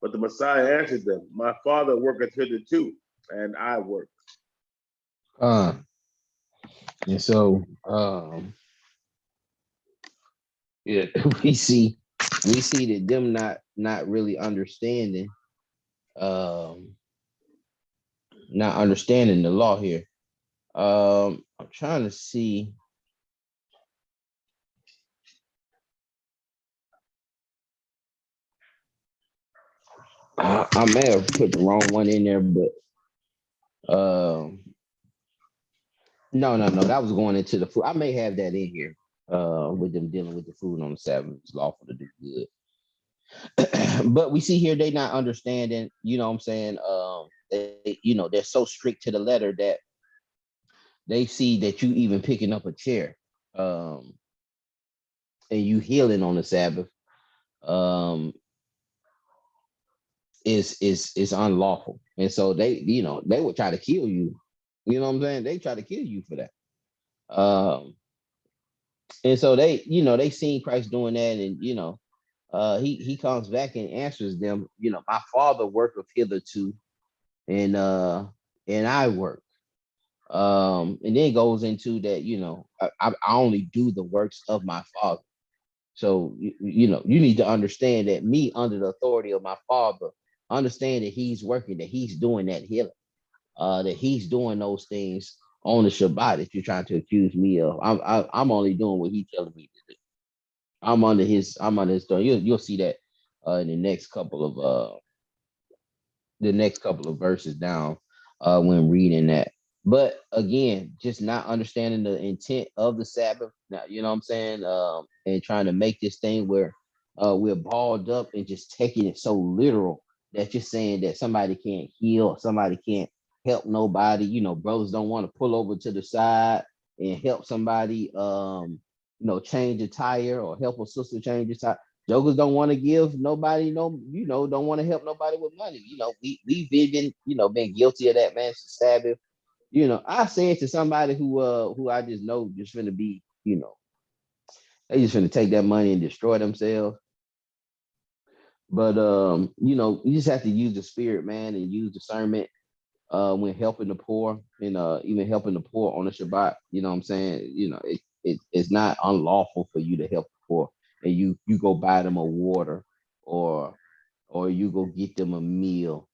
But the Messiah answered them, My Father worketh hitherto, and I work. And so yeah, we see that them not really understanding, not understanding the law here. I'm trying to see. I may have put the wrong one in there, but no, that was going into the food. I may have that in here. With them dealing with the food on the Sabbath, it's lawful to do good. But we see here they not understanding. You know what I'm saying? They're so strict to the letter that they see that you even picking up a chair, and you healing on the Sabbath, um, is unlawful. And so they would try to kill you. You know what I'm saying? They try to kill you for that. And so they seen Christ doing that, and he comes back and answers them. My Father worketh hitherto, and I work. And then goes into that. I only do the works of my Father. So you need to understand that me under the authority of my Father, understand that He's working, that He's doing that healing, that He's doing those things on the Shabbat that you're trying to accuse me of. I'm only doing what He's telling me to do. I'm under His authority. You'll see that in the next couple of verses down when reading that. But again, just not understanding the intent of the Sabbath. Now, you know what I'm saying? And trying to make this thing where we're balled up and just taking it so literal that you're saying that somebody can't heal, somebody can't help nobody. Brothers don't want to pull over to the side and help somebody, change a tire, or help a sister change a tire. Jokers don't want to give nobody don't want to help nobody with money. We've been guilty of that, man, since Sabbath. I said to somebody who I just know just gonna be, they just gonna take that money and destroy themselves. But you just have to use the spirit, man, and use discernment when helping the poor, and even helping the poor on the Shabbat. You know what I'm saying? It's not unlawful for you to help the poor, and you go buy them a water, or you go get them a meal,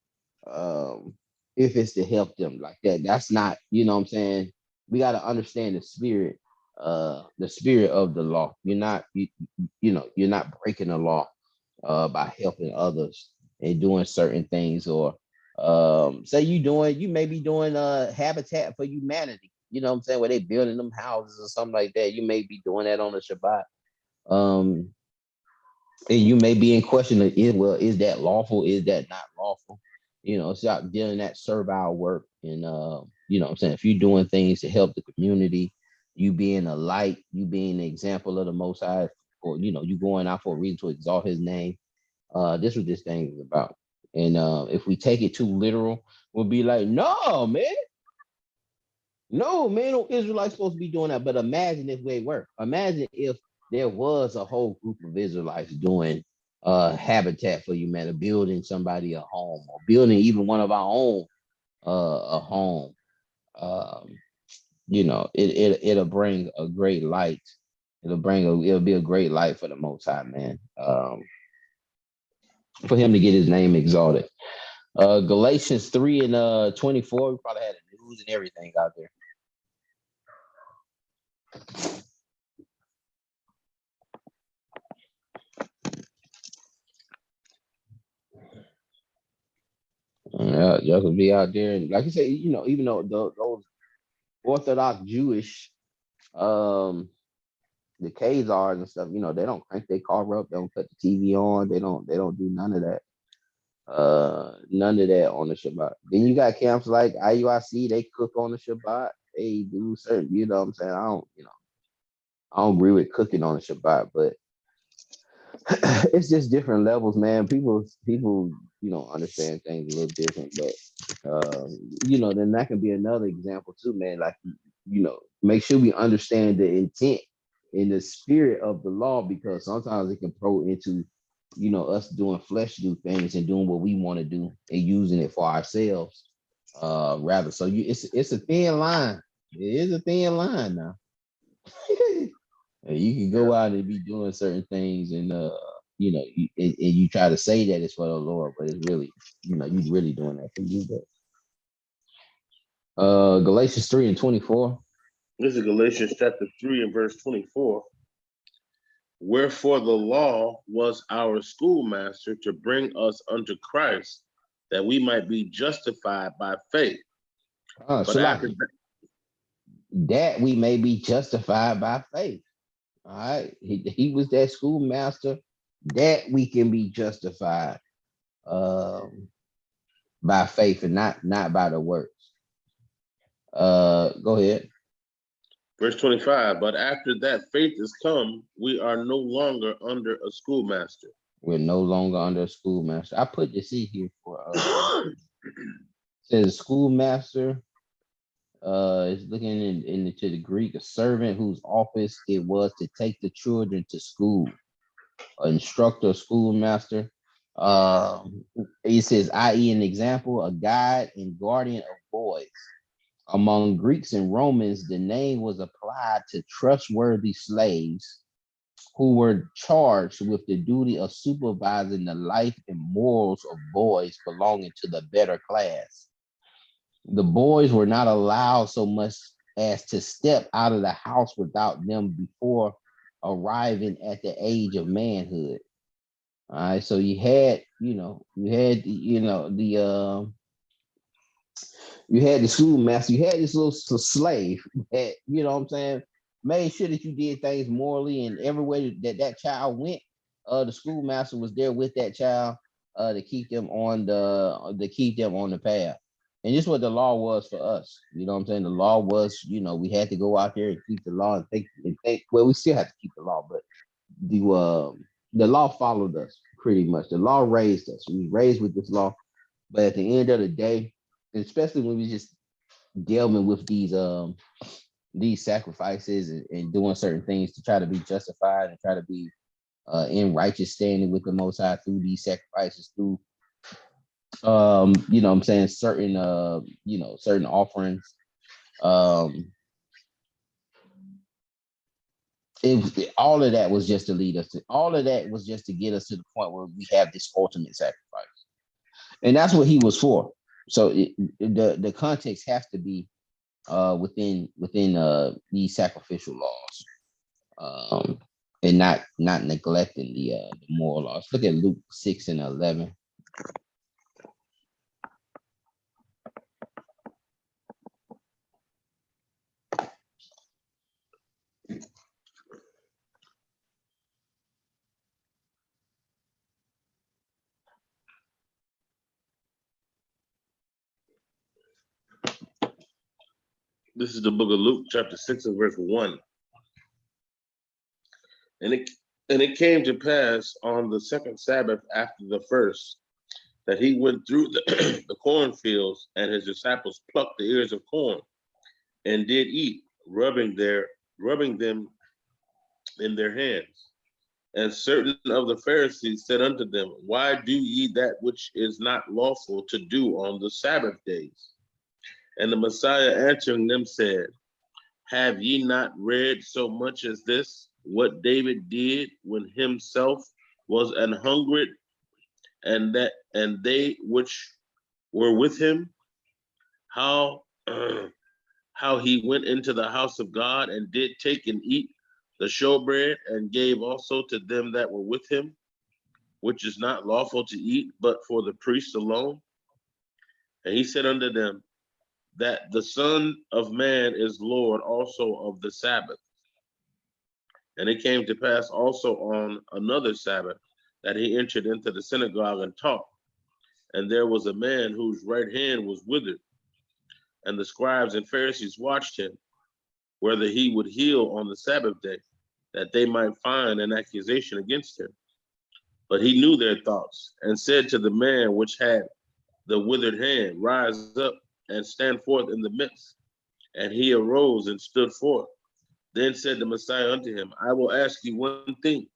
if it's to help them like that. That's not, what I'm saying. We got to understand the spirit of the law. You're not breaking the law by helping others and doing certain things, or say you may be doing Habitat for Humanity, you know what I'm saying, where they building them houses or something like that. You may be doing that on the Shabbat. Um, and you may be in question of is that lawful? Is that not lawful? It's out dealing that servile work. And what I'm saying, if you're doing things to help the community, you being a light, you being an example of the most high, or you going out for a reason to exalt his name. This what this thing is about. And if we take it too literal, we'll be like, no, man. No, man, no Israelites supposed to be doing that. But imagine if they were. Imagine if there was a whole group of Israelites doing habitat for humanity, building somebody a home, or building even one of our own a home. Um, it'll bring a great light. It'll be a great light for the Most High, man. For him to get his name exalted. Galatians 3 and 24, we probably had the news and everything out there. Yeah, y'all could be out there, and like you say, even though those Orthodox Jewish, the Khazars and stuff, they don't crank their car up, they don't cut the TV on, they don't do none of that. None of that on the Shabbat. Then you got camps like IUIC, they cook on the Shabbat. They do certain, what I'm saying. I don't agree with cooking on the Shabbat, but it's just different levels, man. People, understand things a little different, but then that can be another example too, man. Like, make sure we understand the intent and the spirit of the law, because sometimes it can pro into, us doing fleshly things and doing what we want to do and using it for ourselves, rather. So it's a thin line. It is a thin line now. And you can go out and be doing certain things, and and you try to say that it's for the Lord, but it's really, you really doing that for you. But Galatians 3 and 24. This is Galatians chapter 3 and verse 24. Wherefore the law was our schoolmaster to bring us unto Christ, that we might be justified by faith. But after that we may be justified by faith. All right. He was that schoolmaster that we can be justified by faith and not by the works. Go ahead. Verse 25, but after that faith is come, we are no longer under a schoolmaster. We're no longer under a schoolmaster. I put this in here for says schoolmaster is looking into the Greek, a servant whose office it was to take the children to school, an instructor, schoolmaster. It says, i.e., an example, a guide and guardian of boys. Among Greeks and Romans, the name was applied to trustworthy slaves who were charged with the duty of supervising the life and morals of boys belonging to the better class. The boys were not allowed so much as to step out of the house without them before arriving at the age of manhood. All right, so you had the schoolmaster, you had this little slave that, what I'm saying, made sure that you did things morally, and every way that child went, the schoolmaster was there with that child to keep them on the path. And this is what the law was for us. You know what I'm saying? The law was, we had to go out there and keep the law and think. Well, we still have to keep the law, but the law followed us pretty much. The law raised us. We was raised with this law, but at the end of the day, especially when we just delving with these sacrifices and doing certain things to try to be justified and try to be in righteous standing with the Most High through these sacrifices, through what I'm saying, certain certain offerings. All of that was just to lead us to, all of that was just to get us to the point where we have this ultimate sacrifice, and that's what he was for. So the context has to be within these sacrificial laws, and not neglecting the moral laws. Look at Luke 6 and 11. This is the book of Luke, chapter 6 and verse 1. And it came to pass on the second Sabbath after the first that he went through the cornfields, and his disciples plucked the ears of corn and did eat, rubbing them in their hands. And certain of the Pharisees said unto them, Why do ye that which is not lawful to do on the Sabbath days? And the Messiah answering them said, Have ye not read so much as this, what David did when himself was an hungered, and they which were with him, how how he went into the house of God and did take and eat the showbread, and gave also to them that were with him, which is not lawful to eat, but for the priests alone? And he said unto them, That the Son of Man is Lord also of the Sabbath. And it came to pass also on another Sabbath that he entered into the synagogue and taught. And there was a man whose right hand was withered. And the scribes and Pharisees watched him, whether he would heal on the Sabbath day, that they might find an accusation against him. But he knew their thoughts, and said to the man which had the withered hand, Rise up and stand forth in the midst. And he arose and stood forth. Then said the Messiah unto him, I will ask you one thing.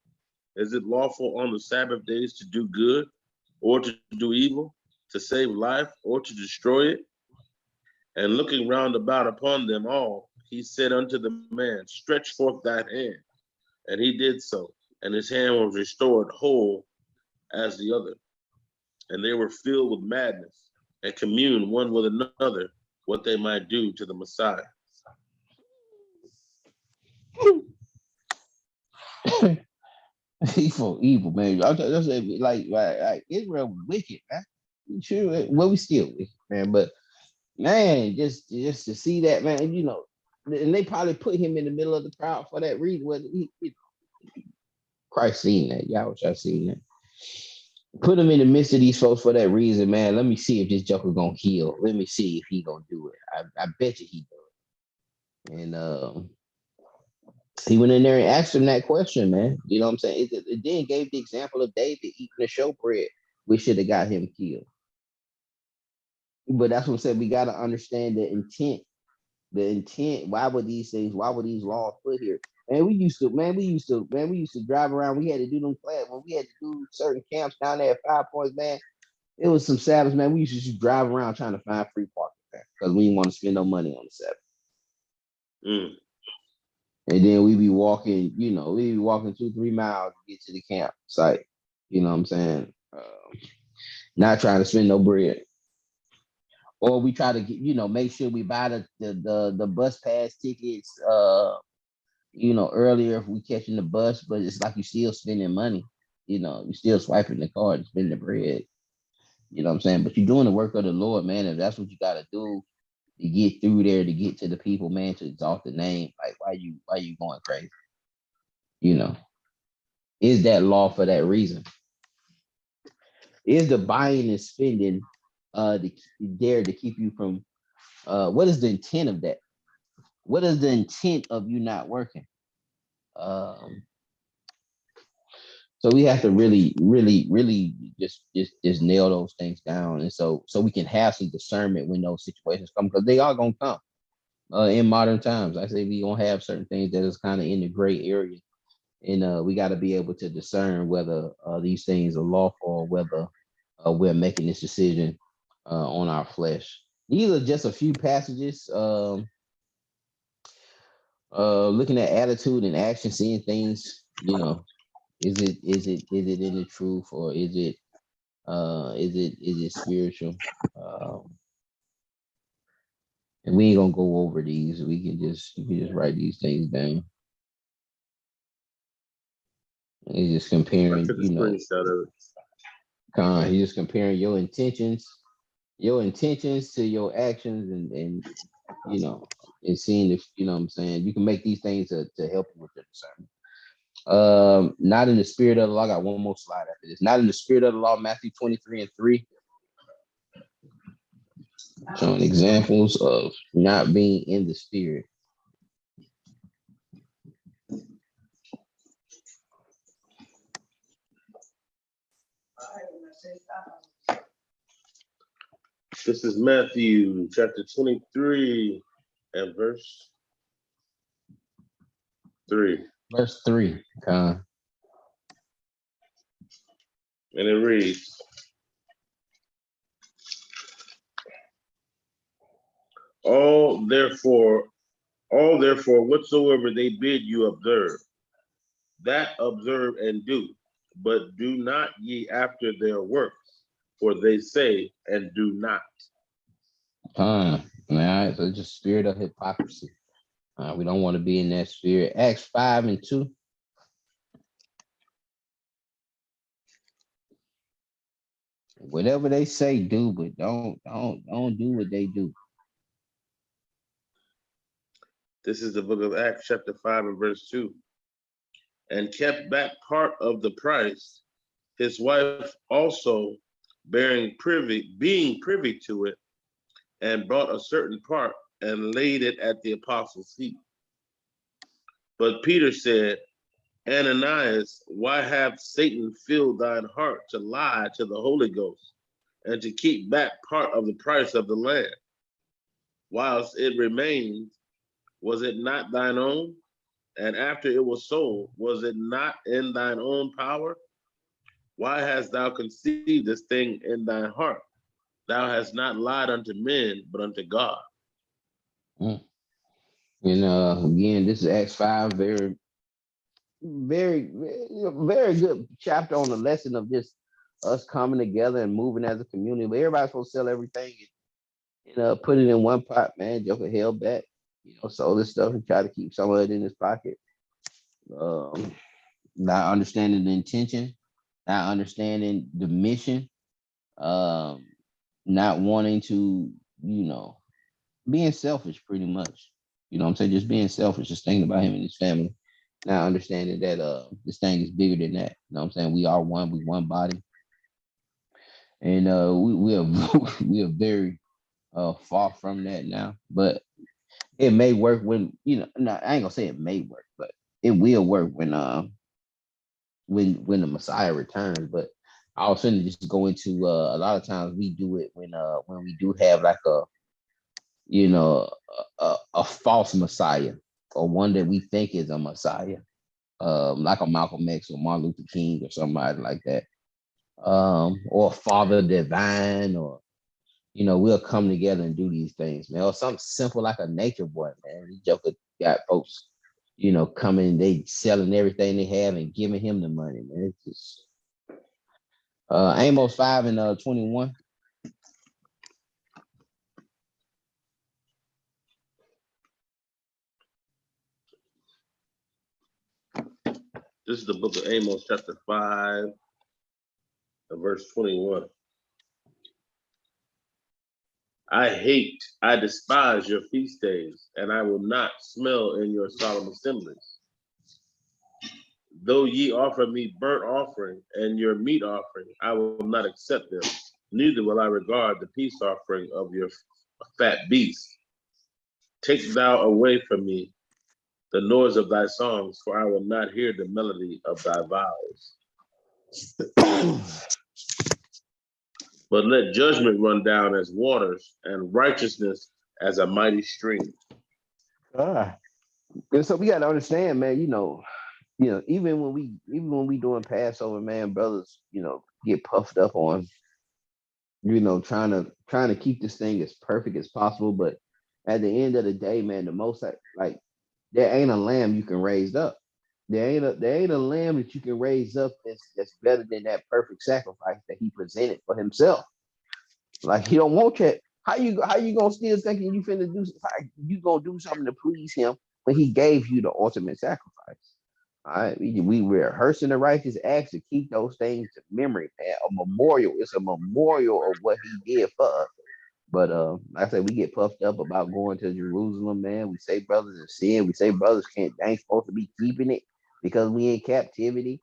Is it lawful on the Sabbath days to do good, or to do evil, to save life, or to destroy it? And looking round about upon them all, he said unto the man, Stretch forth thine hand. And he did so, and his hand was restored whole as the other. And they were filled with madness, and communed one with another what they might do to the Messiah. Evil, man. I'm just like Israel wicked, man. Sure, well, we still wicked, man. But man, just to see that, man, and they probably put him in the middle of the crowd for that reason. Whether Christ seen that, y'all, which I seen that. Put him in the midst of these folks for that reason, man. Let me see if this Joker gonna heal. Let me see if he gonna do it. I bet you he do it. And he went in there and asked him that question, man. You know what I'm saying? It then gave the example of David eating the showbread. We should have got him killed. But that's what I said. We got to understand the intent. The intent. Why were these things? Why were these laws put here? And we used to drive around. We had to do them class when we had to do certain camps down there at 5 Points, man. It was some Sabbaths, man. We used to just drive around trying to find free parking, man, because we didn't want to spend no money on the Sabbath. Mm. And then we be walking, we be walking 2-3 miles to get to the campsite. You know what I'm saying? Not trying to spend no bread. Or we try to get, make sure we buy the bus pass tickets, earlier if we catching the bus, but it's like you still spending money. You still swiping the card and spending the bread. You know what I'm saying? But you're doing the work of the Lord, man. If that's what you got to do to get through there, to get to the people, man, to exalt the name, like why you going crazy? Is that law for that reason? Is the buying and spending there to keep you from what is the intent of that? What is the intent of you not working? So we have to really, really, really just nail those things down, and so we can have some discernment when those situations come, because they are gonna come in modern times. I say we gonna have certain things that is kind of in the gray area, and we got to be able to discern whether these things are lawful or whether we're making this decision on our flesh. These are just a few passages. Looking at attitude and action, seeing things, is it in the truth, or is it spiritual? And we ain't gonna go over these. You can just write these things down. And just I comparing, took a screenshot of it. he's just comparing your intentions to your actions, and and seeing if what I'm saying, you can make these things to help you with your discernment. Not in the spirit of the law. I got one more slide after this. Not in the spirit of the law, Matthew 23:3. Showing examples of not being in the spirit. This is Matthew chapter 23 and verse 3. Verse 3. And it reads, all therefore whatsoever they bid you observe, that observe and do, but do not ye after their works, for they say and do not. All right, so just spirit of hypocrisy. We don't want to be in that spirit. Acts 5 and 2. Whatever they say, do, but don't do what they do. This is the book of Acts chapter 5 and verse 2. And kept back part of the price, his wife also being privy to it, and brought a certain part and laid it at the apostles' feet. But Peter said, Ananias, why hath Satan filled thine heart to lie to the Holy Ghost and to keep back part of the price of the land? Whilst it remained, was it not thine own? And after it was sold, was it not in thine own power? Why hast thou conceived this thing in thine heart? Thou hast not lied unto men, but unto God. Mm. And again, this is Acts 5, very, very good chapter on the lesson of just us coming together and moving as a community. But everybody's supposed to sell everything and put it in one pot, man. Joker held back, sold this stuff and try to keep some of it in his pocket. Not understanding the intention, not understanding the mission, um, not wanting to, being selfish pretty much. You know what I'm saying? Just being selfish, just thinking about him and his family. Now understanding that this thing is bigger than that. You know what I'm saying? We are one, we one body. And we are we are very far from that now. But it may work when, no, I ain't gonna say it may work, but it will work when the Messiah returns. But I was finna just go into a lot of times we do it when we do have like a false Messiah or one that we think is a Messiah, like a Malcolm X or Martin Luther King or somebody like that, or Father Divine, or we'll come together and do these things, man, or something simple like a nature boy, man. These Joker got folks, coming, they selling everything they have and giving him the money, man. It's just Amos 5 and 21. This is the book of Amos, chapter 5, and verse 21. I despise your feast days, and I will not smell in your solemn assemblies. Though ye offer me burnt offering and your meat offering, I will not accept them. Neither will I regard the peace offering of your fat beasts. Take thou away from me the noise of thy songs, for I will not hear the melody of thy vows. But let judgment run down as waters, and righteousness as a mighty stream. And so we got to understand, man. Even when we doing Passover, man, brothers, get puffed up on, trying to keep this thing as perfect as possible. But at the end of the day, man, the most like there ain't a lamb you can raise up. There ain't a lamb that you can raise up that's better than that perfect sacrifice that he presented for himself. Like he don't want that. How you gonna still thinking you gonna do something to please him when he gave you the ultimate sacrifice? All right, we rehearsing the righteous acts to keep those things to memory, man. A memorial. It's a memorial of what he did for us. But like I said, we get puffed up about going to Jerusalem, man. We say brothers in sin. We say brothers ain't supposed to be keeping it because we in captivity.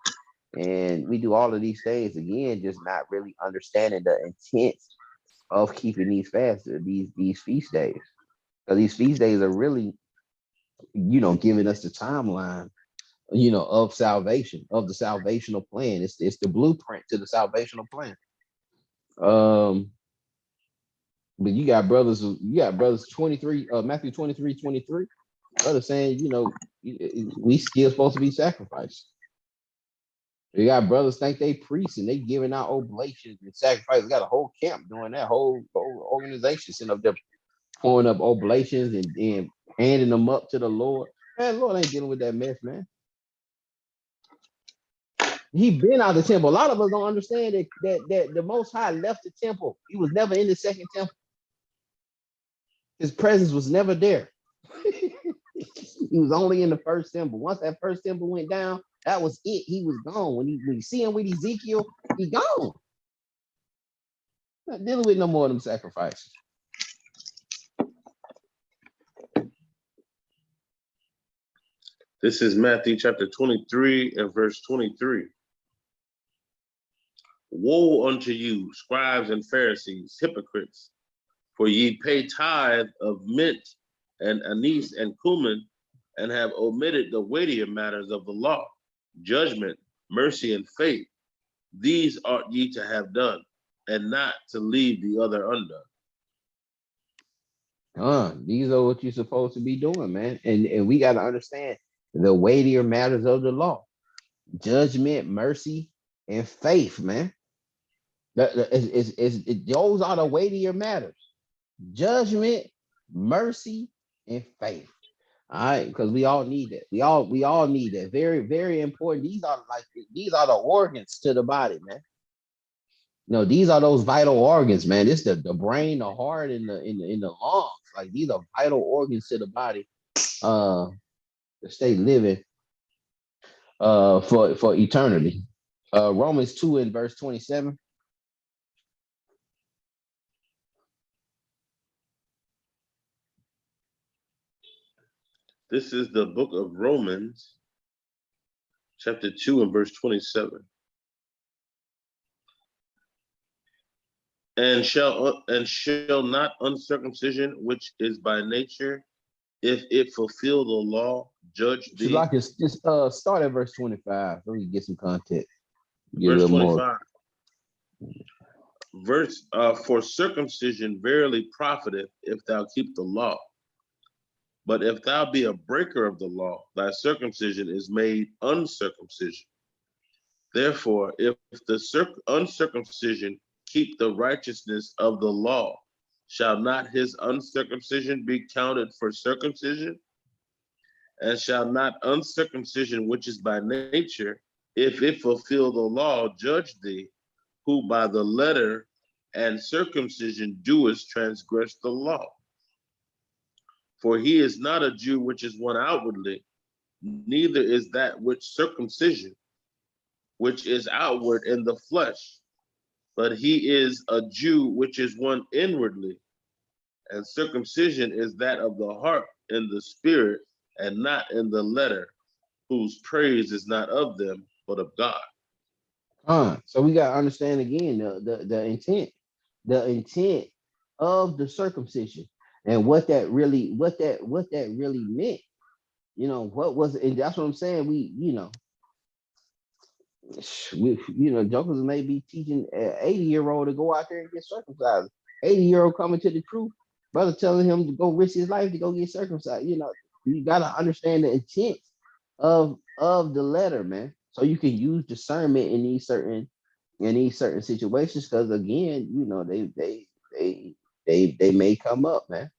And we do all of these things again, just not really understanding the intent of keeping these fasts, these feast days. Because these feast days are really, giving us the timeline, of salvation, of the salvational plan. It's the blueprint to the salvational plan. Um, but you got brothers 23, Matthew 23:23, brother saying, we still supposed to be sacrificed. You got brothers think they priests and they giving out oblations and sacrifices. Got a whole camp doing that, whole organization sitting up there pouring up oblations and handing them up to the Lord. Man, Lord ain't dealing with that mess, man. He been out of the temple. A lot of us don't understand that the Most High left the temple. He was never in the second temple. His presence was never there. He was only in the first temple. Once that first temple went down, that was it. He was gone. When you see him with Ezekiel, he gone. Not dealing with no more of them sacrifices. This is Matthew chapter 23 and verse 23. Woe unto you, scribes and Pharisees, hypocrites, for ye pay tithe of mint and anise and cumin, and have omitted the weightier matters of the law, judgment, mercy, and faith. These ought ye to have done, and not to leave the other undone. These are what you're supposed to be doing, man. And we got to understand the weightier matters of the law: judgment, mercy, and faith, man. Those are the weightier matters: judgment, mercy, and faith. All right, because we all need that. We all need that. Very, very important. These are the organs to the body, man. These are those vital organs, man. This the brain, the heart, and the lungs. Like, these are vital organs to the body, to stay living, for eternity. Romans 2 and verse 27. This is the book of Romans, chapter 2 and verse 27. And shall not uncircumcision, which is by nature, if it fulfill the law, judge Should thee? like just start at verse 25 so we can get some context. Get a Verse little more. 25. For circumcision verily profiteth if thou keep the law. But if thou be a breaker of the law, thy circumcision is made uncircumcision. Therefore, if the uncircumcision keep the righteousness of the law, shall not his uncircumcision be counted for circumcision? And shall not uncircumcision, which is by nature, if it fulfill the law, judge thee, who by the letter and circumcision doest transgress the law? For he is not a Jew which is one outwardly, neither is that which circumcision, which is outward in the flesh, but he is a Jew which is one inwardly, and circumcision is that of the heart in the spirit, and not in the letter, whose praise is not of them, but of God. So we gotta understand again the intent of the circumcision, and what that really meant. What was, and that's what I'm saying. Jokers may be teaching an 80-year-old to go out there and get circumcised. 80-year-old coming to the truth, brother telling him to go risk his life to go get circumcised. You gotta understand the intent of the letter, man. So you can use discernment in these certain situations, because again, they may come up, man.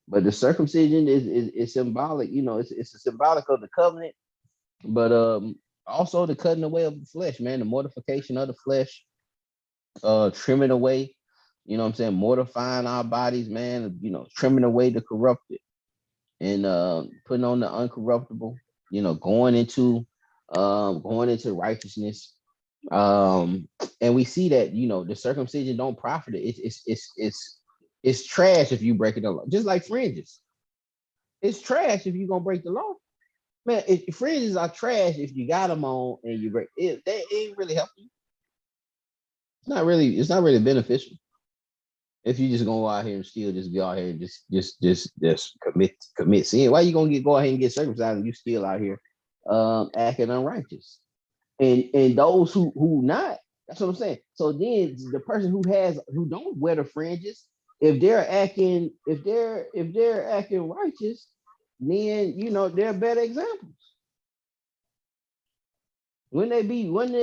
But the circumcision is symbolic. It's a symbolic of the covenant, but also the cutting away of the flesh, man. The mortification of the flesh, trimming away. What I'm saying, mortifying our bodies, man. Trimming away the corrupted and putting on the uncorruptible. Going into righteousness. And we see that the circumcision don't profit it. It's trash if you break it along. Just like fringes, it's trash if you're gonna break the law. Man, fringes are trash if you got them on and you break it. They ain't really helping you. It's not really beneficial. If you just gonna go out here and still just go out here and just commit sin, why you gonna go out here and get circumcised and you still out here acting unrighteous? And those who not, that's what I'm saying. So then the person who don't wear the fringes, if they're acting righteous, then they're better examples. Wouldn't they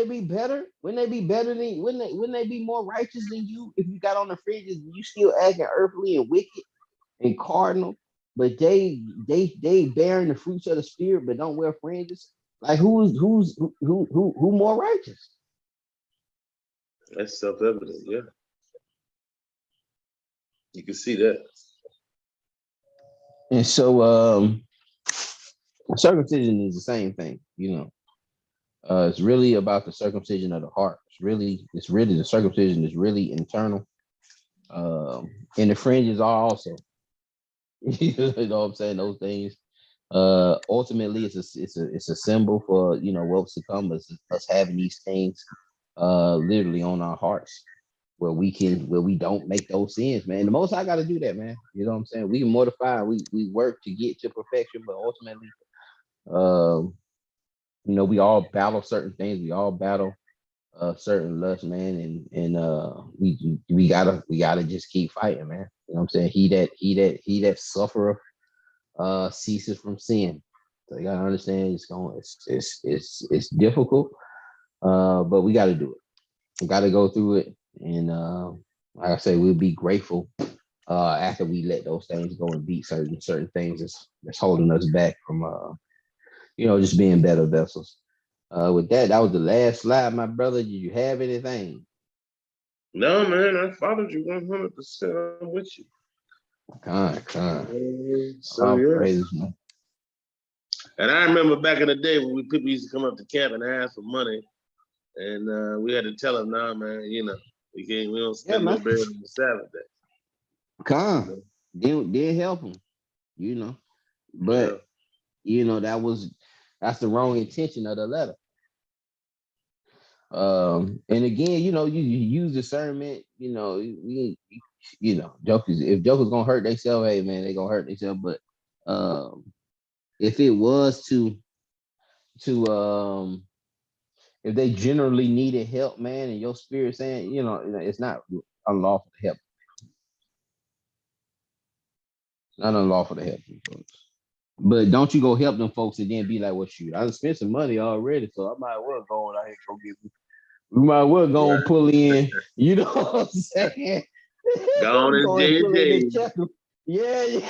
be better? Wouldn't they be more righteous than you if you got on the fringes and you still acting earthly and wicked and cardinal, but they bearing the fruits of the spirit but don't wear fringes? Like who more righteous? That's self-evident, yeah. You can see that. And so circumcision is the same thing, it's really about the circumcision of the heart. It's really the circumcision is really internal. And the fringes are also, you know what I'm saying? Those things. Ultimately, it's a symbol for what's to come. Us having these things, literally on our hearts, where we don't make those sins, man. The most I got to do that, man. You know what I'm saying? We can mortify. We work to get to perfection, but ultimately, we all battle certain things. We all battle certain lust, man, and we gotta just keep fighting, man. You know what I'm saying? He that suffereth ceases from sin. So you gotta understand it's difficult, but we gotta do it. We gotta go through it, and like I say, we'll be grateful after we let those things go and beat certain things that's holding us back from just being better vessels. With that was the last slide, my brother. Did you have anything? No, man, I followed you 100%. I'm with you. So All yeah. praises, man. And I remember back in the day when people used to come up to camp and ask for money, and we had to tell them, "Nah, man, we don't spend no bread on the Sabbath day." Didn't help them, but that's the wrong intention of the letter. And again, you use discernment. Jokers. If jokers gonna hurt themselves, hey man, they gonna hurt themselves. But if it was to if they generally needed help, man, and your spirit saying, it's not unlawful to help. It's not unlawful to help you folks. But don't you go help them folks and then be like, well, shoot, I spent some money already, so I might as well go out here and go get me. We might as well go and pull in, you know what I'm saying? Gone in J&J. Yeah.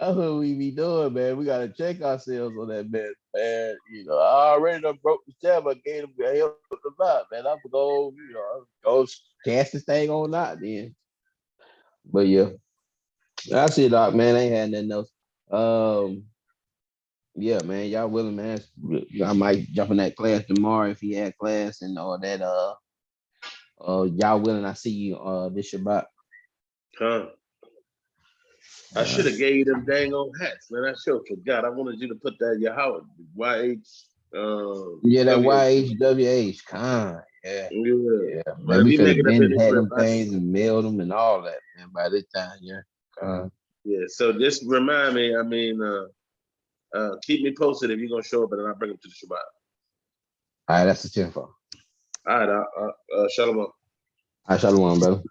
That's what we be doing, man. We gotta check ourselves on that, man. I already done broke the tab. I gave him the help with the vibe, man. I'm gonna go cast this thing on out then. But yeah, that's it, Doc, man. I ain't had nothing else. Yeah, man, y'all willing, man. I might jump in that class tomorrow if he had class and all that. Y'all willing? I see you this Shabbat. I should have gave you them dang old hats, man. I sure forgot. I wanted you to put that Yahweh YH. That YHWH. Yeah. Man, we could have been had them things and mailed them and all that, man. By this time, yeah. So just remind me. I mean, keep me posted if you're gonna show up, and then I'll bring them to the Shabbat. All right, that's the 10-4. All right, shalom. All right, shalom, brother.